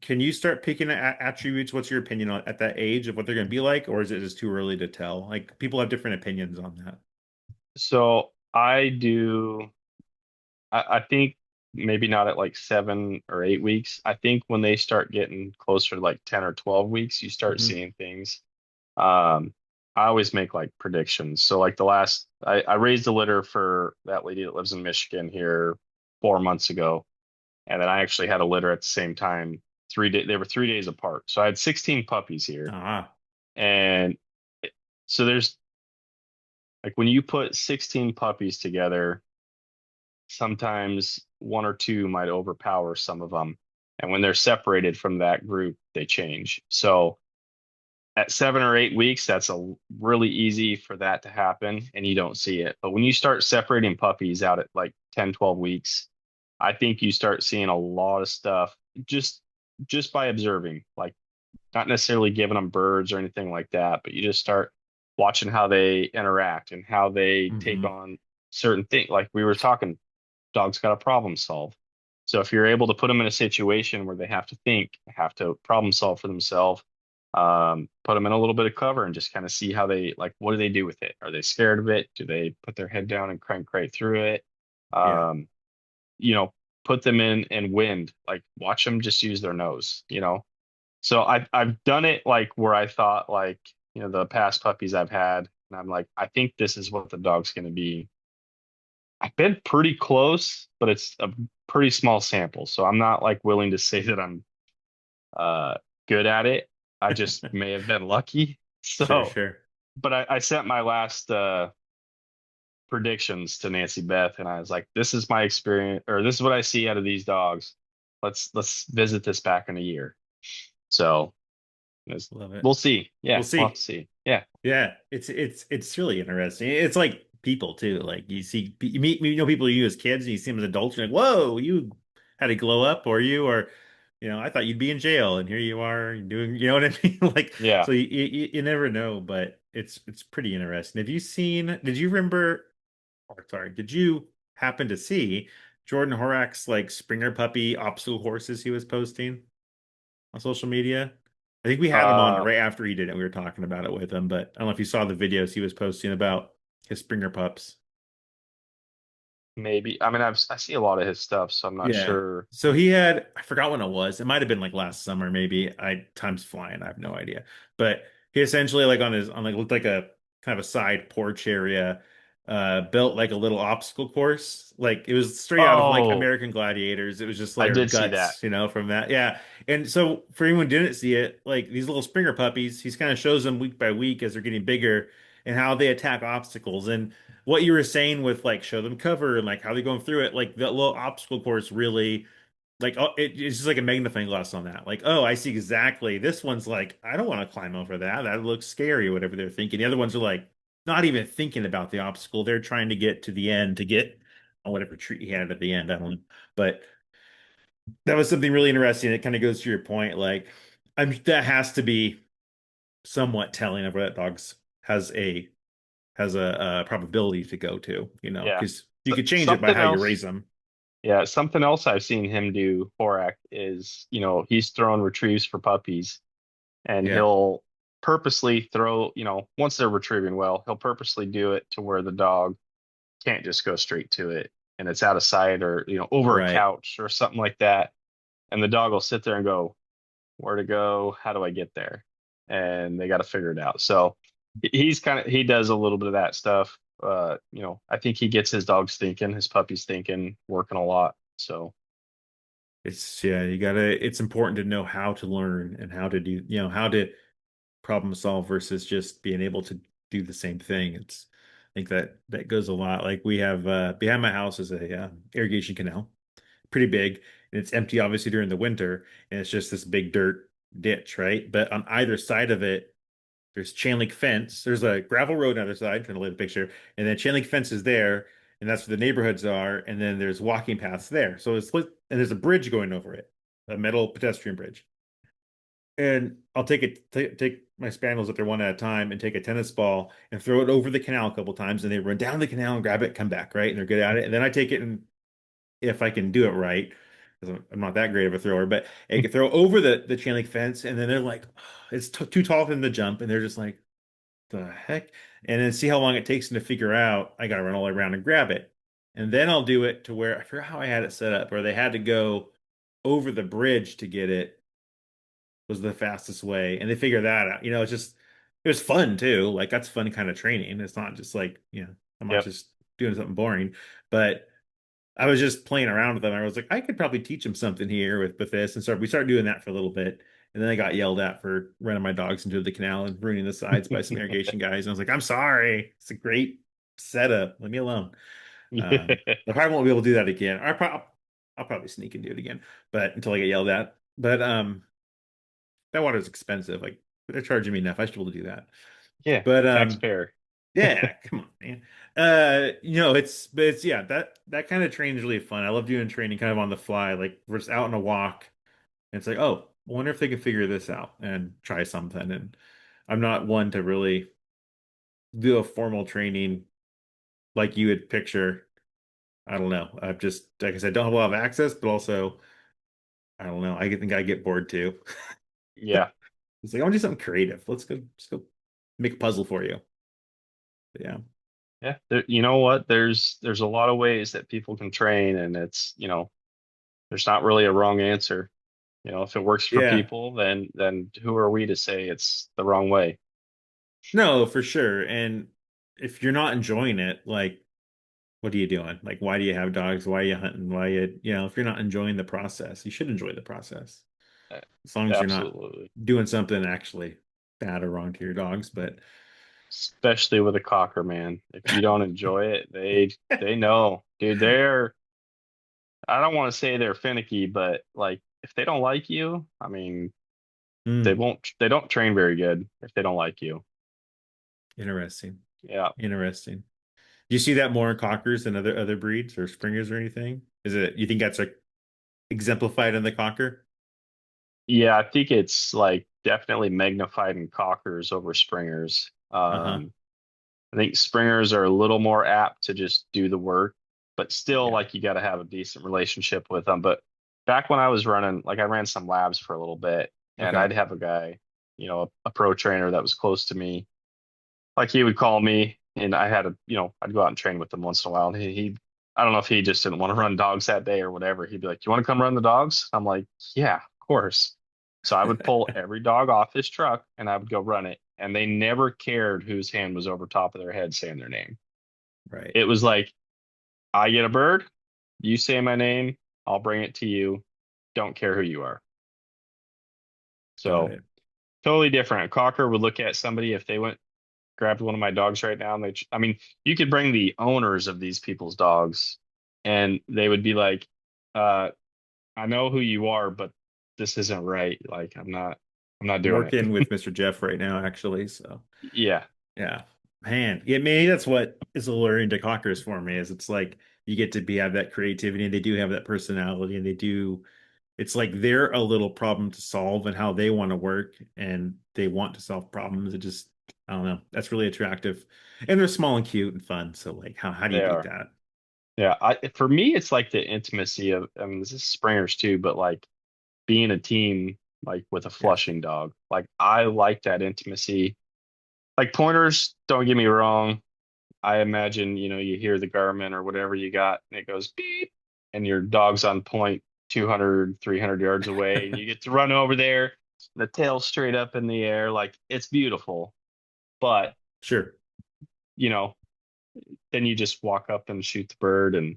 can you start picking at attributes? What's your opinion on at that age of what they're going to be like, or is it just too early to tell? Like people have different opinions on that. So I do. I think maybe not at like 7 or 8 weeks. I think when they start getting closer to like 10 or 12 weeks, you start Hmm. seeing things. Um, I always make like predictions. So like I raised a litter for that lady that lives in Michigan here 4 months ago. And then I actually had a litter at the same time. They were 3 days apart. So I had 16 puppies here. Ah. And it- so there's like when you put 16 puppies together, sometimes one or two might overpower some of them. And when they're separated from that group, they change. So at 7 or 8 weeks, that's a really easy for that to happen and you don't see it. But when you start separating puppies out at like 10, 12 weeks, I think you start seeing a lot of stuff just just by observing, like not necessarily giving them birds or anything like that, but you just start watching how they interact and how they take Hmm. on certain things. Like we were talking, dogs got to problem solve. So if you're able to put them in a situation where they have to think, have to problem solve for themselves, put them in a little bit of cover and just kind of see how they like, what do they do with it? Are they scared of it? Do they put their head down and crank right through it? Yeah. Um, you know, put them in wind, like watch them just use their nose, So I've done it like where I thought like, the past puppies I've had, and I'm like, I think this is what the dog's going to be. I've been pretty close, but it's a pretty small sample. So I'm not like willing to say that I'm uh good at it. I just may have been lucky. Sure, So, sure. but I sent my last predictions to Nancy Beth and I was like, this is my experience or this is what I see out of these dogs. Let's visit this back in a year. So Love it. we'll see. We'll Yeah, we'll have to see. see. Yeah. Yeah, it's really interesting. It's like people too. Like you meet people you as kids and you see them as adults, you're like, whoa, you had to glow up, or I thought you'd be in jail, and here you are doing, you know what I mean? Like, Yeah. so you never know, but it's pretty interesting. Did you remember, or sorry, did you happen to see Jordan Horak's like Springer puppy obstacle horses he was posting on social media? I think we had him on Uh right after he did it. We were talking about it with him, but I don't know if you saw the videos he was posting about his Springer pups. Maybe. I mean, I see a lot of his stuff, so I'm not Yeah. sure. So he had, I forgot when it was. It might have been like last summer, maybe. Time's flying. I have no idea. But he essentially like on like looked like a kind of a side porch area, built like a little obstacle course. Like it was straight out of like Oh, American Gladiators. It was just I like our did see that. guts, from that. Yeah. And so for anyone who didn't see it, like these little Springer puppies, he's kind of shows them week by week as they're getting bigger and how they attack obstacles. And what you were saying with like show them cover and like how they're going through it, like the little obstacle course really like it's just like a magnifying glass on that. Like, oh, I see exactly. This one's like, I don't want to climb over that. That looks scary, whatever they're thinking. The other ones are like not even thinking about the obstacle. They're trying to get to the end to get on whatever treat he had at the end. I don't know. But that was something really interesting. It kind of goes to your point. Like, that has to be somewhat telling of where that dog's has a probability to go to, Yeah. because you could change it by Something how you raise else. them. Yeah, something else I've seen him do, Horak, is, he's thrown retrieves for puppies and Yeah, he'll purposely throw, once they're retrieving well, he'll purposely do it to where the dog can't just go straight to it and it's out of sight or, over a right. couch or something like that. And the dog will sit there and go, where to go? How do I get there? And they got to figure it out. So he does a little bit of that stuff. I think he gets his dogs thinking, his puppies thinking, working a lot. So Yeah, it's important to know how to learn and how to do, how to problem solve versus just being able to do the same thing. I think that goes a lot. Like we have behind my house is a irrigation canal, pretty big, and it's empty obviously during the winter, and it's just this big dirt ditch, right? But on either side of it, there's chain link fence. There's a gravel road on the other side, trying to lay the picture, and then chain link fence is there, and that's where the neighborhoods are, and then there's walking paths there. So it's split, and there's a bridge going over it, a metal pedestrian bridge. And I'll take my spaniels if they're one at a time and take a tennis ball and throw it over the canal a couple times, and they run down the canal and grab it, come back, right? And they're good at it. And then I take it, and if I can do it right, because I'm not that great of a thrower, but I can throw over the chain link fence, and then they're like, "Oh, it's t too tall for them to jump," and they're just like, "The heck?" And then see how long it takes them to figure out I got to run all the way around and grab it. And then I'll do it to where I forgot how I had it set up, where they had to go over the bridge to get it was the fastest way. And they figure that out. It's just it was fun too. Like that's fun kind of training. It's not just like, I'm not Yep. just doing something boring. But I was just playing around with them. I was like, I could probably teach them something here with this. And so we started doing that for a little bit. And then I got yelled at for running my dogs into the canal and ruining the sides by some irrigation guys. And I was like, I'm sorry. It's a great setup. Leave me alone. I probably won't be able to do that again. I'll probably sneak and do it again, but until I get yelled at. But that water's expensive. Like they're charging me enough. I should be able to do that. Yeah, But taxpayer. yeah, come on, man. It's yeah, that kind of training is really fun. I love doing training kind of on the fly. Like we're just out on a walk, and it's like, oh, I wonder if they can figure this out and try something. And I'm not one to really do a formal training like you would picture. I don't know. I've just, like I said, don't have a lot of access, but also I don't know. Think I get bored too. Yeah. It's like I want to do something creative. Let's go make a puzzle for you. But yeah. Yeah. You know what? There's a lot of ways that people can train, and there's not really a wrong answer. If it works for Yeah. people, then who are we to say it's the wrong way? No, for sure. And if you're not enjoying it, like, what are you doing? Like, why do you have dogs? Why are you hunting? If you're not enjoying the process, you should enjoy the process. Uh, As long as you're not Absolutely. doing something actually bad or wrong to your dogs. But Especially with a cocker, man. If you don't enjoy it, they know. Dude, I don't want to say they're finicky, but like if they don't like you, I mean, hmm, they don't train very good if they don't like you. interesting. Yeah. Interesting. Do you see that more in cockers than other breeds or springers or anything? You think that's like exemplified in the cocker? Yeah, I think it's like definitely magnified in cockers over springers. Uh-huh. I think springers are a little more apt to just do the work, but still, Yeah. like you got to have a decent relationship with them. But back when I was running, like I ran some labs for a little bit, and Okay. I'd have a guy, a pro trainer that was close to me. Like he would call me, and I'd go out and train with him once in a while. And I don't know if he just didn't want to run dogs that day or whatever. He'd be like, "You want to come run the dogs?" I'm like, "Yeah, of course." So I would pull every dog off his truck and I would go run it. And they never cared whose hand was over top of their head saying their name. Right. It was like, I get a bird, you say my name, I'll bring it to you. Don't care who you are. Got So it. totally different. A cocker would look at somebody if they went grabbed one of my dogs right now, and I mean, you could bring the owners of these people's dogs, and they would be like, "I know who you are, but this isn't right. Like, I'm not I'm doing it." working with Mr. Jeff right now, actually. So Yeah, yeah, man, yeah, maybe that's what is alluring to cockers for me. Is it's like you get to have that creativity, and they do have that personality, and they do. It's like they're a little problem to solve and how they want to work, and they want to solve problems. I don't know. That's really attractive, and they're small and cute and fun. So like, how do you they beat are. that? Yeah, for me, it's like the intimacy of, I mean, this is Springers too, but like being a team, like with a Yeah, flushing dog. Like I like that intimacy. Like pointers, don't get me wrong. I imagine, you hear the Garmin or whatever you got, and it goes beep, and your dog's on point 200, 300 yards away, and you get to run over there, the tail straight up in the air. Like it's beautiful. But, sure. you know, then you just walk up and shoot the bird, and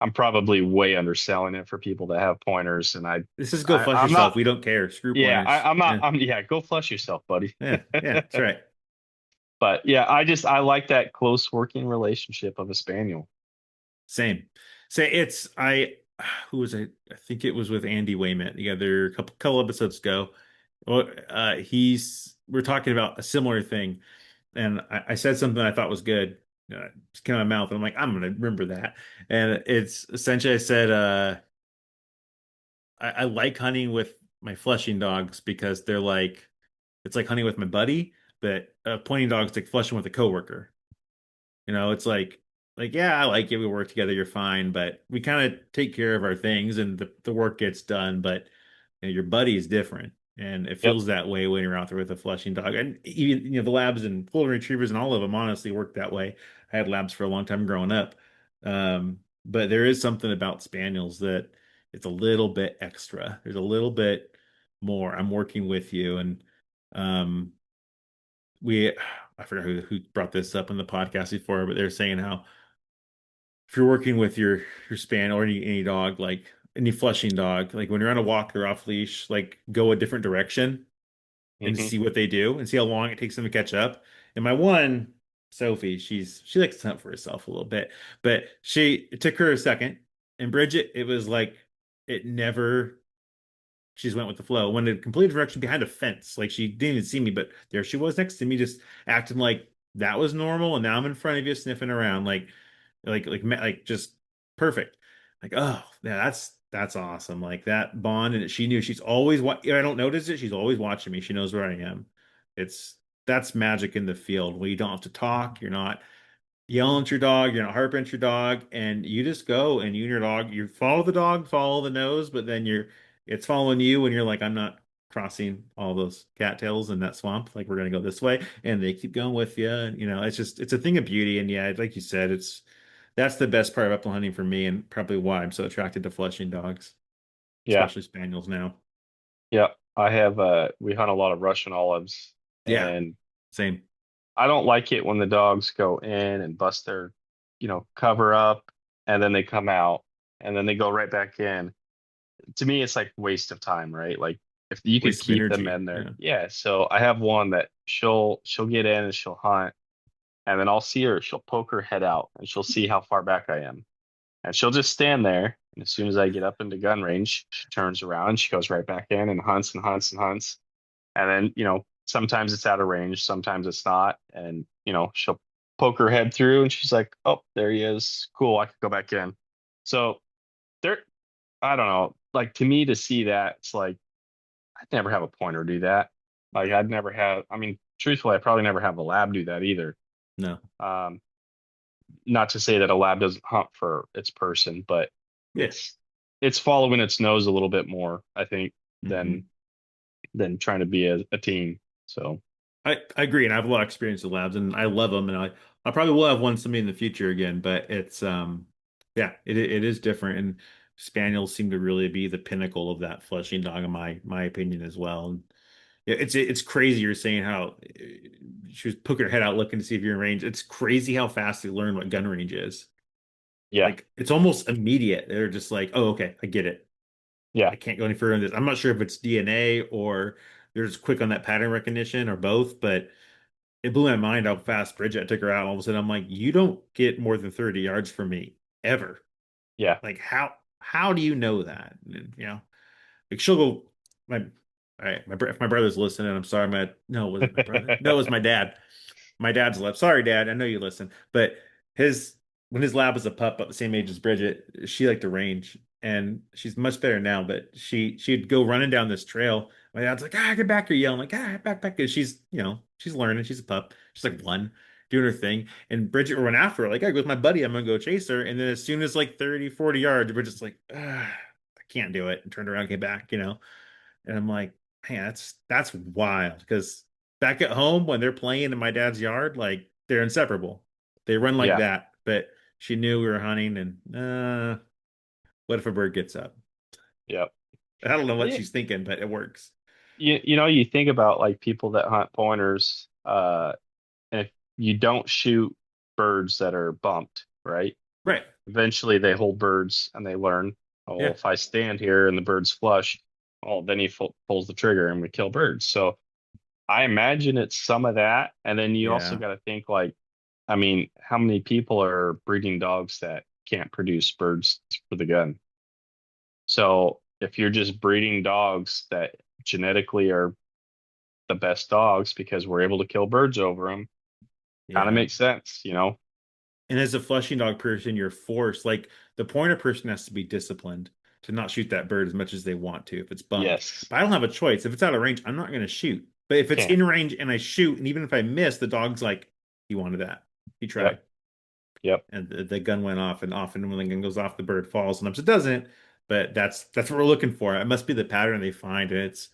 I'm probably way underselling it for people that have pointers, and This is go I flush I'm yourself. not. We don't care. Screw Yeah, pointers. I'm not. Yeah, I'm yeah. Go flush yourself, buddy. yeah, yeah. That's right. But yeah, I like that close working relationship of a spaniel. Same. Say it's I who was I? I think it was with Andy Wayment the other couple episodes ago. Well, we're talking about a similar thing, and I said something I thought was good. Just came out of my mouth, and I'm like, I'm gonna remember that. And it's essentially I said, I like hunting with my flushing dogs because they're like it's like hunting with my buddy, but pointing dogs like flushing with a coworker. It's like yeah, I like it. We work together. You're fine, but we kind of take care of our things, and the work gets done. But your buddy is different, and it Yep. feels that way when you're out there with a flushing dog. And even the labs and golden retrievers and all of them honestly work that way. I had labs for a long time growing up, but there is something about spaniels that it's a little bit extra. There's a little bit more. I'm working with you, and um, we I forgot who brought this up in the podcast before, but they're saying how if you're working with your span or any dog, like any flushing dog, like when you're on a walk or off leash, like go a different direction and Hmm. see what they do and see how long it takes them to catch up. And my one, Sophie, she likes to hunt for herself a little bit, but it took her a second. And Bridget, it was like it never she just went with the flow. Went a complete direction behind a fence. Like she didn't even see me, but there she was next to me, just acting like that was normal. And now I'm in front of you, sniffing around, like just perfect. Like, oh yeah, that's awesome. Like that bond, and she knew she's always I don't notice it. She's always watching me. She knows where I am. It's that's magic in the field where you don't have to talk. You're not yelling at your dog, you're not harping at your dog, and you just go and you and your dog, you follow the dog, follow the nose, but then it's following you and you're like, I'm not crossing all those cattails in that swamp. Like we're gonna go this way, and they keep going with you. And it's a thing of beauty. And yeah, like you said, that's the best part of upland hunting for me, and probably why I'm so attracted to flushing dogs, Yeah. especially spaniels now. Yeah. I have we hunt a lot of Russian olives, Yeah, and same. I don't like it when the dogs go in and bust their, cover up, and then they come out and then they go right back in. To me, it's like waste of time, right? Like if you could Waste of keep them energy. in there. Yeah. Yeah. So I have one that she'll get in and she'll hunt, and then I'll see her, she'll poke her head out and she'll see how far back I am. And she'll just stand there. And as soon as I get up into gun range, she turns around, she goes right back in and hunts and hunts and hunts. And then, sometimes it's out of range, sometimes it's not. And, she'll poke her head through and she's like, oh, there he is. Cool. I could go back in. So there, I don't know. Like to me to see that, it's like, I'd never have a pointer do that. Like I'd never have, I mean, truthfully, I probably never have a lab do that either. No. Um, Not to say that a lab doesn't hunt for its person, but Yeah. it's it's following its nose a little bit more, I think, Hmm. than trying to be a team. So I agree, and I have a lot of experience with labs, and I love them, and I probably will have one someday in the future again. But it's yeah, it is different, and spaniels seem to really be the pinnacle of that flushing dog, in my opinion as well. And yeah, it's crazy. You're saying how she was poking her head out looking to see if you're in range. It's crazy how fast they learn what gun range is. yeah, Like it's almost immediate. They're just like, oh, okay, I get it. yeah, I can't go any further in this. I'm not sure if it's DNA or they're just quick on that pattern recognition or both, but it blew my mind how fast Bridget took her out. All of a sudden, I'm like, you don't get more than 30 yards from me ever. yeah. Like, how do you know that? And, like she'll go. My, all right, if my brother's listening, I'm sorry. No, was it my brother? No, it was my dad. My dad's left. Sorry, Dad. I know you listen, but his when his lab was a pup about the same age as Bridget, she liked to range, and she's much better now. But she'd go running down this trail. My dad's like, get back here, yelling like, back, back. And she's learning. She's a pup. She's like one, doing her thing. And Bridget would run after her, like, goes my buddy. I'm gonna go chase her. And then as soon as like 30, 40 yards, Bridget's like, I can't do it, and turned around, came back. And I'm like, man, that's wild because back at home when they're playing in my dad's yard, like they're inseparable. They run like Yeah, that. But she knew we were hunting, and what if a bird gets up? yeah. I don't know what Yeah. she's thinking, but it works. You think about like people that hunt pointers, and if you don't shoot birds that are bumped, right? Right. Eventually they hold birds and they learn, oh, well, Yeah. if I stand here and the bird's flush, well, then he pulls the trigger and we kill birds. So I imagine it's some of that, and then you also Yeah. got to think like, I mean, how many people are breeding dogs that can't produce birds for the gun? So if you're just breeding dogs that genetically are the best dogs because we're able to kill birds over them, kind of Yeah. makes sense, you know? And as a flushing dog person, you're forced, like the pointer person has to be disciplined to not shoot that bird as much as they want to if it's bumped. Yes. But I don't have a choice. If it's out of range, I'm not going to shoot. But if it's Can't. in range and I shoot, and even if I miss, the dog's like, he wanted that. He tried. Yep. Yep. And the gun went off, and often when the gun goes off, the bird falls. Sometimes it doesn't, but that's what we're looking for. It must be the pattern they find, and it's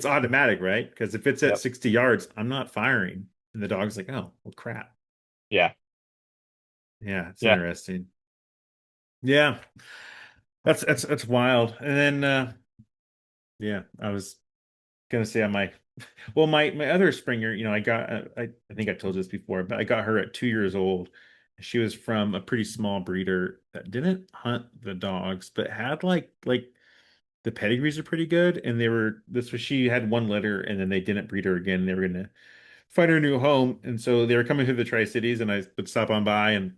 automatic, right? Because if it's at Yep. 60 yards, I'm not firing. And the dog's like, oh, well, crap. Yeah. Yeah, it's Yeah. interesting. Yeah, that's wild. And then yeah, I was gonna say on my well, my other Springer, I got I think I told you this before, but I got her at 2 years old. She was from a pretty small breeder that didn't hunt the dogs, but had like the pedigrees are pretty good, and they were this was she had one litter, and then they didn't breed her again. They were gonna find her a new home, and so they were coming through the Tri-Cities, and I would stop on by, and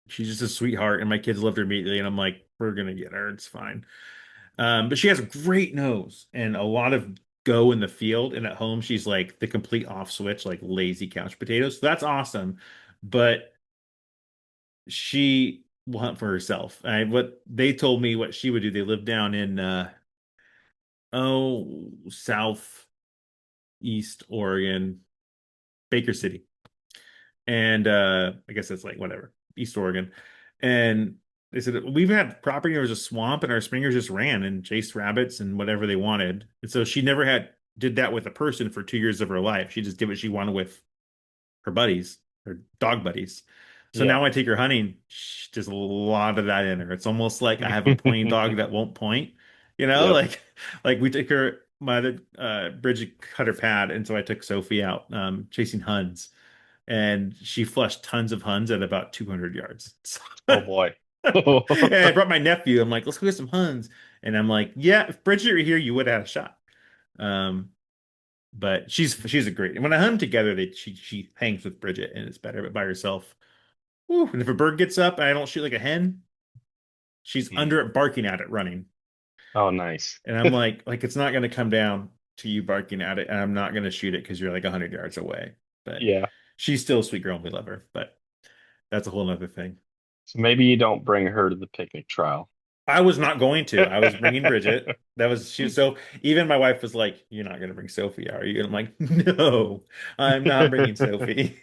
she's just a sweetheart, and my kids loved her immediately, and I'm like, we're gonna get her, it's fine. But she has a great nose and a lot of go in the field, and at home she's like the complete off switch, like lazy couch potatoes. So that's awesome. But she will hunt for herself. What they told me what she would do, they live down in southeast Oregon, Baker City. And I guess that's like whatever, East Oregon. And they said we've had property there was a swamp, and our springers just ran and chased rabbits and whatever they wanted. And so she never had did that with a person for 2 years of her life. She just did what she wanted with her buddies, her dog buddies. So Yeah. now when I take her hunting, there's a lot of that in her. It's almost like I have a pointing dog that won't point, Yep. like we took her my other Bridget cut her pad, and so I took Sophie out chasing huns, and she flushed tons of Huns at about 200 yards. Oh boy. And I brought my nephew. I'm like, let's go get some Huns. And I'm like, yeah, if Bridget were here, you would have had a shot. Um, but she's a great. And when I hunt together, she hangs with Bridget, and it's better. But by herself, whew. And if a bird gets up and I don't shoot like a hen, she's Hmm. under it barking at it, running. Oh, nice. And I'm like it's not going to come down to you barking at it, and I'm not going to shoot it because you're like 100 yards away. But Yeah. she's still a sweet girl, and we love her. But that's a whole other thing. So maybe you don't bring her to the picnic trial. I was not going to. I was bringing Bridget. That was she. So even my wife was like, "You're not going to bring Sophie, are you?" And I'm like, "No, I'm not bringing Sophie."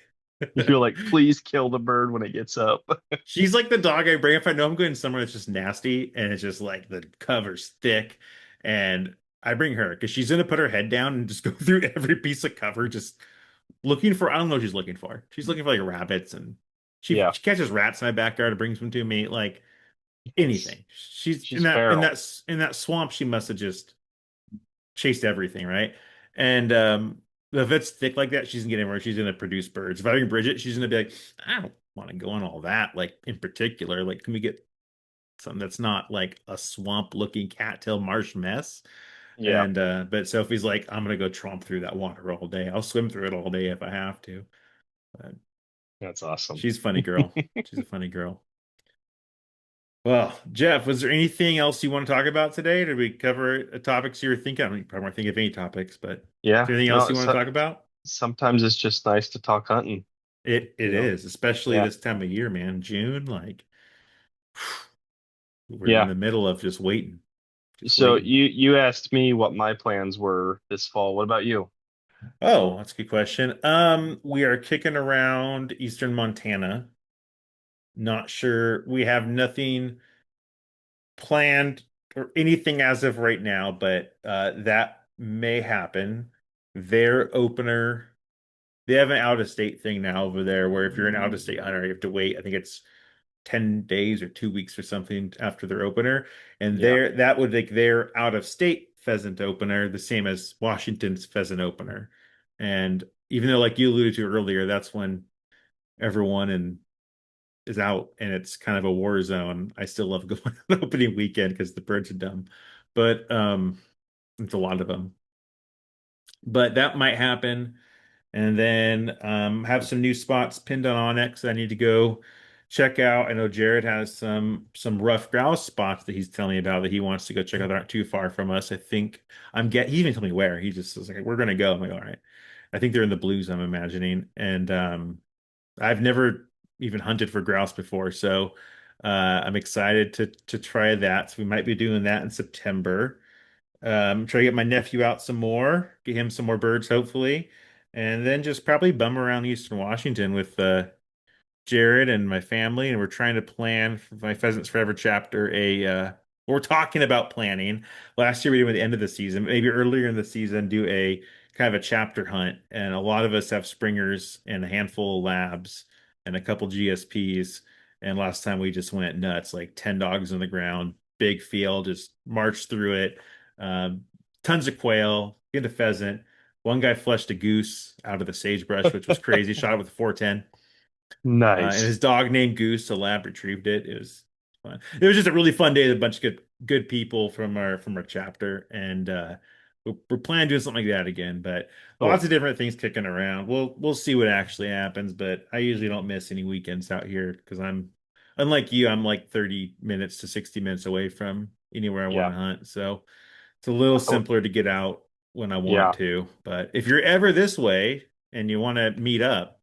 You're like, please kill the bird when it gets up. She's like the dog I bring if I know I'm going somewhere that's just nasty and it's just like the cover's thick, and I bring her because she's going to put her head down and just go through every piece of cover, just looking for. I don't know what she's looking for. She's looking for like rabbits, and Yeah. she catches rats in my backyard and brings them to me. Like Nice. anything. She's in She's that in feral. that in that swamp. She must have just chased everything, right? And if it's thick like that, she's gonna get anywhere. She's gonna produce birds. If I bring Bridget, she's gonna be like, I don't want to go on all that. Like in particular, like can we get something that's not like a swamp-looking cattail marsh mess? Yeah. And but Sophie's like, I'm gonna go tromp through that water all day. I'll swim through it all day if I have to. But That's awesome. she's a funny girl. She's a funny girl. Well, Jeff, was there anything else you want to talk about today? Did we cover topics you were thinking? I mean, probably weren't thinking of any topics, but is Yeah. there anything else No, you want to so, talk about? sometimes it's just nice to talk hunting, It you know? is, especially Yeah. this time of year, man. June, like we're in Yeah. the middle of just So waiting. you asked me what my plans were this fall. What about you? Oh, that's a good question. We are kicking around Eastern Montana. Not sure. We have nothing planned or anything as of right now, but that may happen. Their opener. They have an out of state thing now over there where if you're an out of state hunter, you have to wait. I think it's 10 days or 2 weeks or something after their opener. And Yeah. that would make their out of state pheasant opener the same as Washington's pheasant opener. And even though, like you alluded to earlier, that's when everyone is out and it's kind of a war zone. I still love going on opening weekend because the birds are dumb. But it's a lot of them. but that might happen. And then have some new spots pinned on Onyx I need to go check out. I know Jared has some rough grouse spots that he's telling me about that he wants to go check out that aren't too far from us. I think he even told me where. He just was like, we're gonna go. I'm like, all right. I think they're in the blues, I'm imagining. And I've never even hunted for grouse before, so I'm excited to try that. So we might be doing that in September. Try to get my nephew out some more, get him some more birds, hopefully, and then just probably bum around Eastern Washington with Jared and my family, and we're trying to plan for my Pheasants Forever chapter. We're talking about planning. Last year we did at the end of the season, maybe earlier in the season, do a kind of a chapter hunt. And a lot of us have springers and a handful of labs and a couple GSPs. And last time we just went nuts, like 10 dogs on the ground, big field, just marched through it. Um, Tons of quail, into pheasant. One guy flushed a goose out of the sagebrush, which was crazy. Shot it with a 410. And Nice. his dog named Goose, so Lab retrieved it. It was fun. It was just a really fun day with a bunch of good people from our chapter, and we're planning to do something like that again. But lots Cool. of different things kicking around. We'll see what actually happens. But I usually don't miss any weekends out here because I'm unlike you. I'm like 30 minutes to 60 minutes away from anywhere I want Yeah. to hunt, so it's a little Oh, simpler to get out when I want yeah. to. But if you're ever this way and you want to meet up,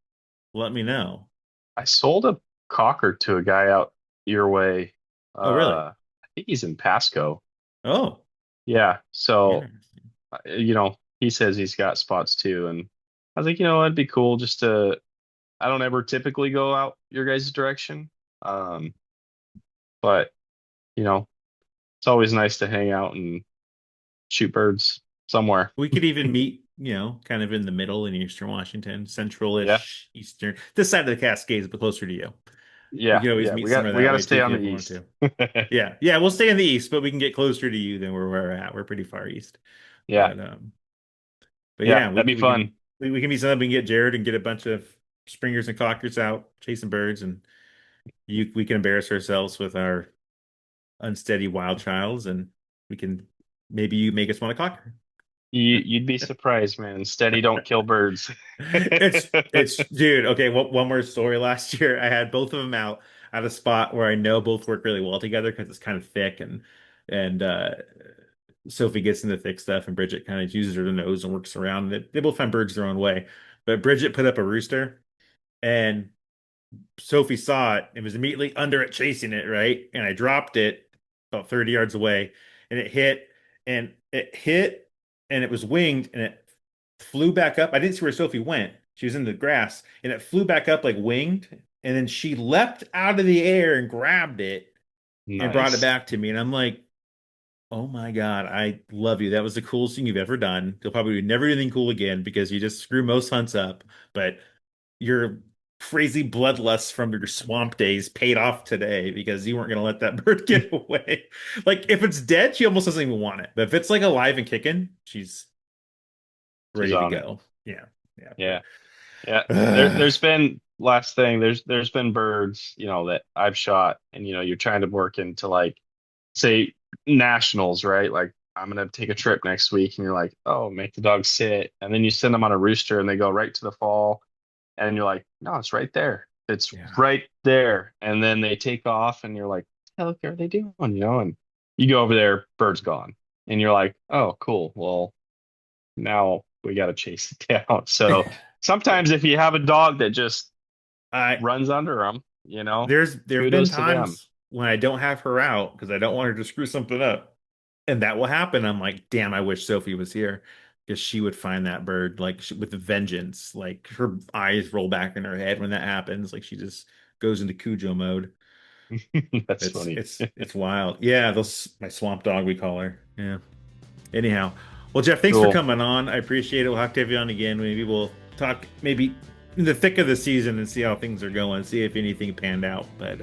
let me know. I sold a cocker to a guy out your way. Oh, really? I think he's in Pasco. Oh, Yeah. So, interesting. he says he's got spots too. And I was like, it'd be cool just to, I don't ever typically go out your guys' direction. Um, but, you know, it's always nice to hang out and shoot birds somewhere. We could even meet, kind of in the middle in Eastern Washington, Yeah. central-ish, eastern, this side of the Cascades, but closer to you. We Yeah. could always Yeah. meet We somewhere got that to way too stay if on you the ever want east. to. Yeah, yeah, we'll stay in the east, but we can get closer to you than where we're at. We're pretty far east, Yeah. but Yeah. yeah, That'd be fun. we can be something. We can get Jared and get a bunch of springers and cockers out chasing birds, and we can embarrass ourselves with our unsteady wild childs, and we can maybe you make us want a cocker. You'd be surprised, man. Steady don't kill birds. It's dude. Okay, one more story. Last year, I had both of them out at a spot where I know both work really well together because it's kind of thick and Sophie gets in the thick stuff and Bridget kind of uses her nose and works around. They both find birds their own way, but Bridget put up a rooster and Sophie saw it and was immediately under it chasing it, right? And I dropped it about 30 yards away and it hit and it was winged and it flew back up. I didn't see where Sophie went. She was in the grass and it flew back up like winged. And then she leapt out of the air and grabbed it and brought it Nice. back to me. And I'm like, oh my God, I love you. That was the coolest thing you've ever done. You'll probably never do anything cool again because you just screw most hunts up. But your crazy bloodlust from your swamp days paid off today because you weren't going to let that bird get away. Like if it's dead, she almost doesn't even want it. But if it's like alive and kicking, she's She's ready to on it. go. Yeah. Yeah. But Yeah. Yeah. There's been last thing, there's been birds, that I've shot and you're trying to work into like say nationals, right? Like I'm gonna take a trip next week and you're like, oh, make the dog sit. And then you send them on a rooster and they go right to the fall and you're like, no, it's right there. It's yeah. right there. And then they take off and you're like, what the heck are they doing? And you go over there, bird's gone. And you're like, oh, cool. Well, now we got to chase it down. So sometimes if you have a dog that just I runs under them, there have been kudos to them. times when I don't have her out because I don't want her to screw something up. And that will happen. I'm like, damn, I wish Sophie was here because she would find that bird like with a vengeance. Like her eyes roll back in her head when that happens. Like she just goes into Cujo mode. That's It's funny. it's it's wild. Yeah, those my swamp dog we call her. Yeah. Anyhow, well, Jeff, thanks for Cool. coming on. I appreciate it. We'll have to have you on again. Maybe we'll talk maybe in the thick of the season and see how things are going, see if anything panned out. But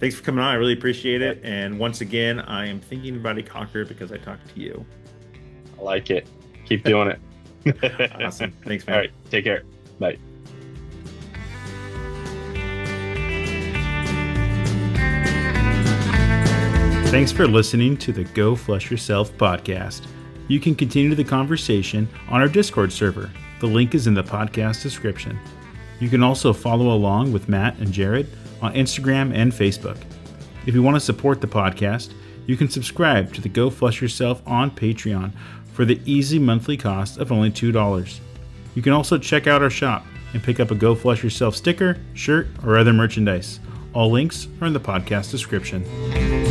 thanks for coming on. I really appreciate Yeah, it. And once again, I am thinking about a conqueror because I talked to you. I like it. Keep doing it. Awesome. Thanks, All man. right. Take care. Bye. Thanks for listening to the Go Flush Yourself podcast. you can continue the conversation on our Discord server. The link is in the podcast description. You can also follow along with Matt and Jared on Instagram and Facebook. If you want to support the podcast, you can subscribe to the Go Flush Yourself on Patreon for the easy monthly cost of only $2. You can also check out our shop and pick up a Go Flush Yourself sticker, shirt, or other merchandise. All links are in the podcast description.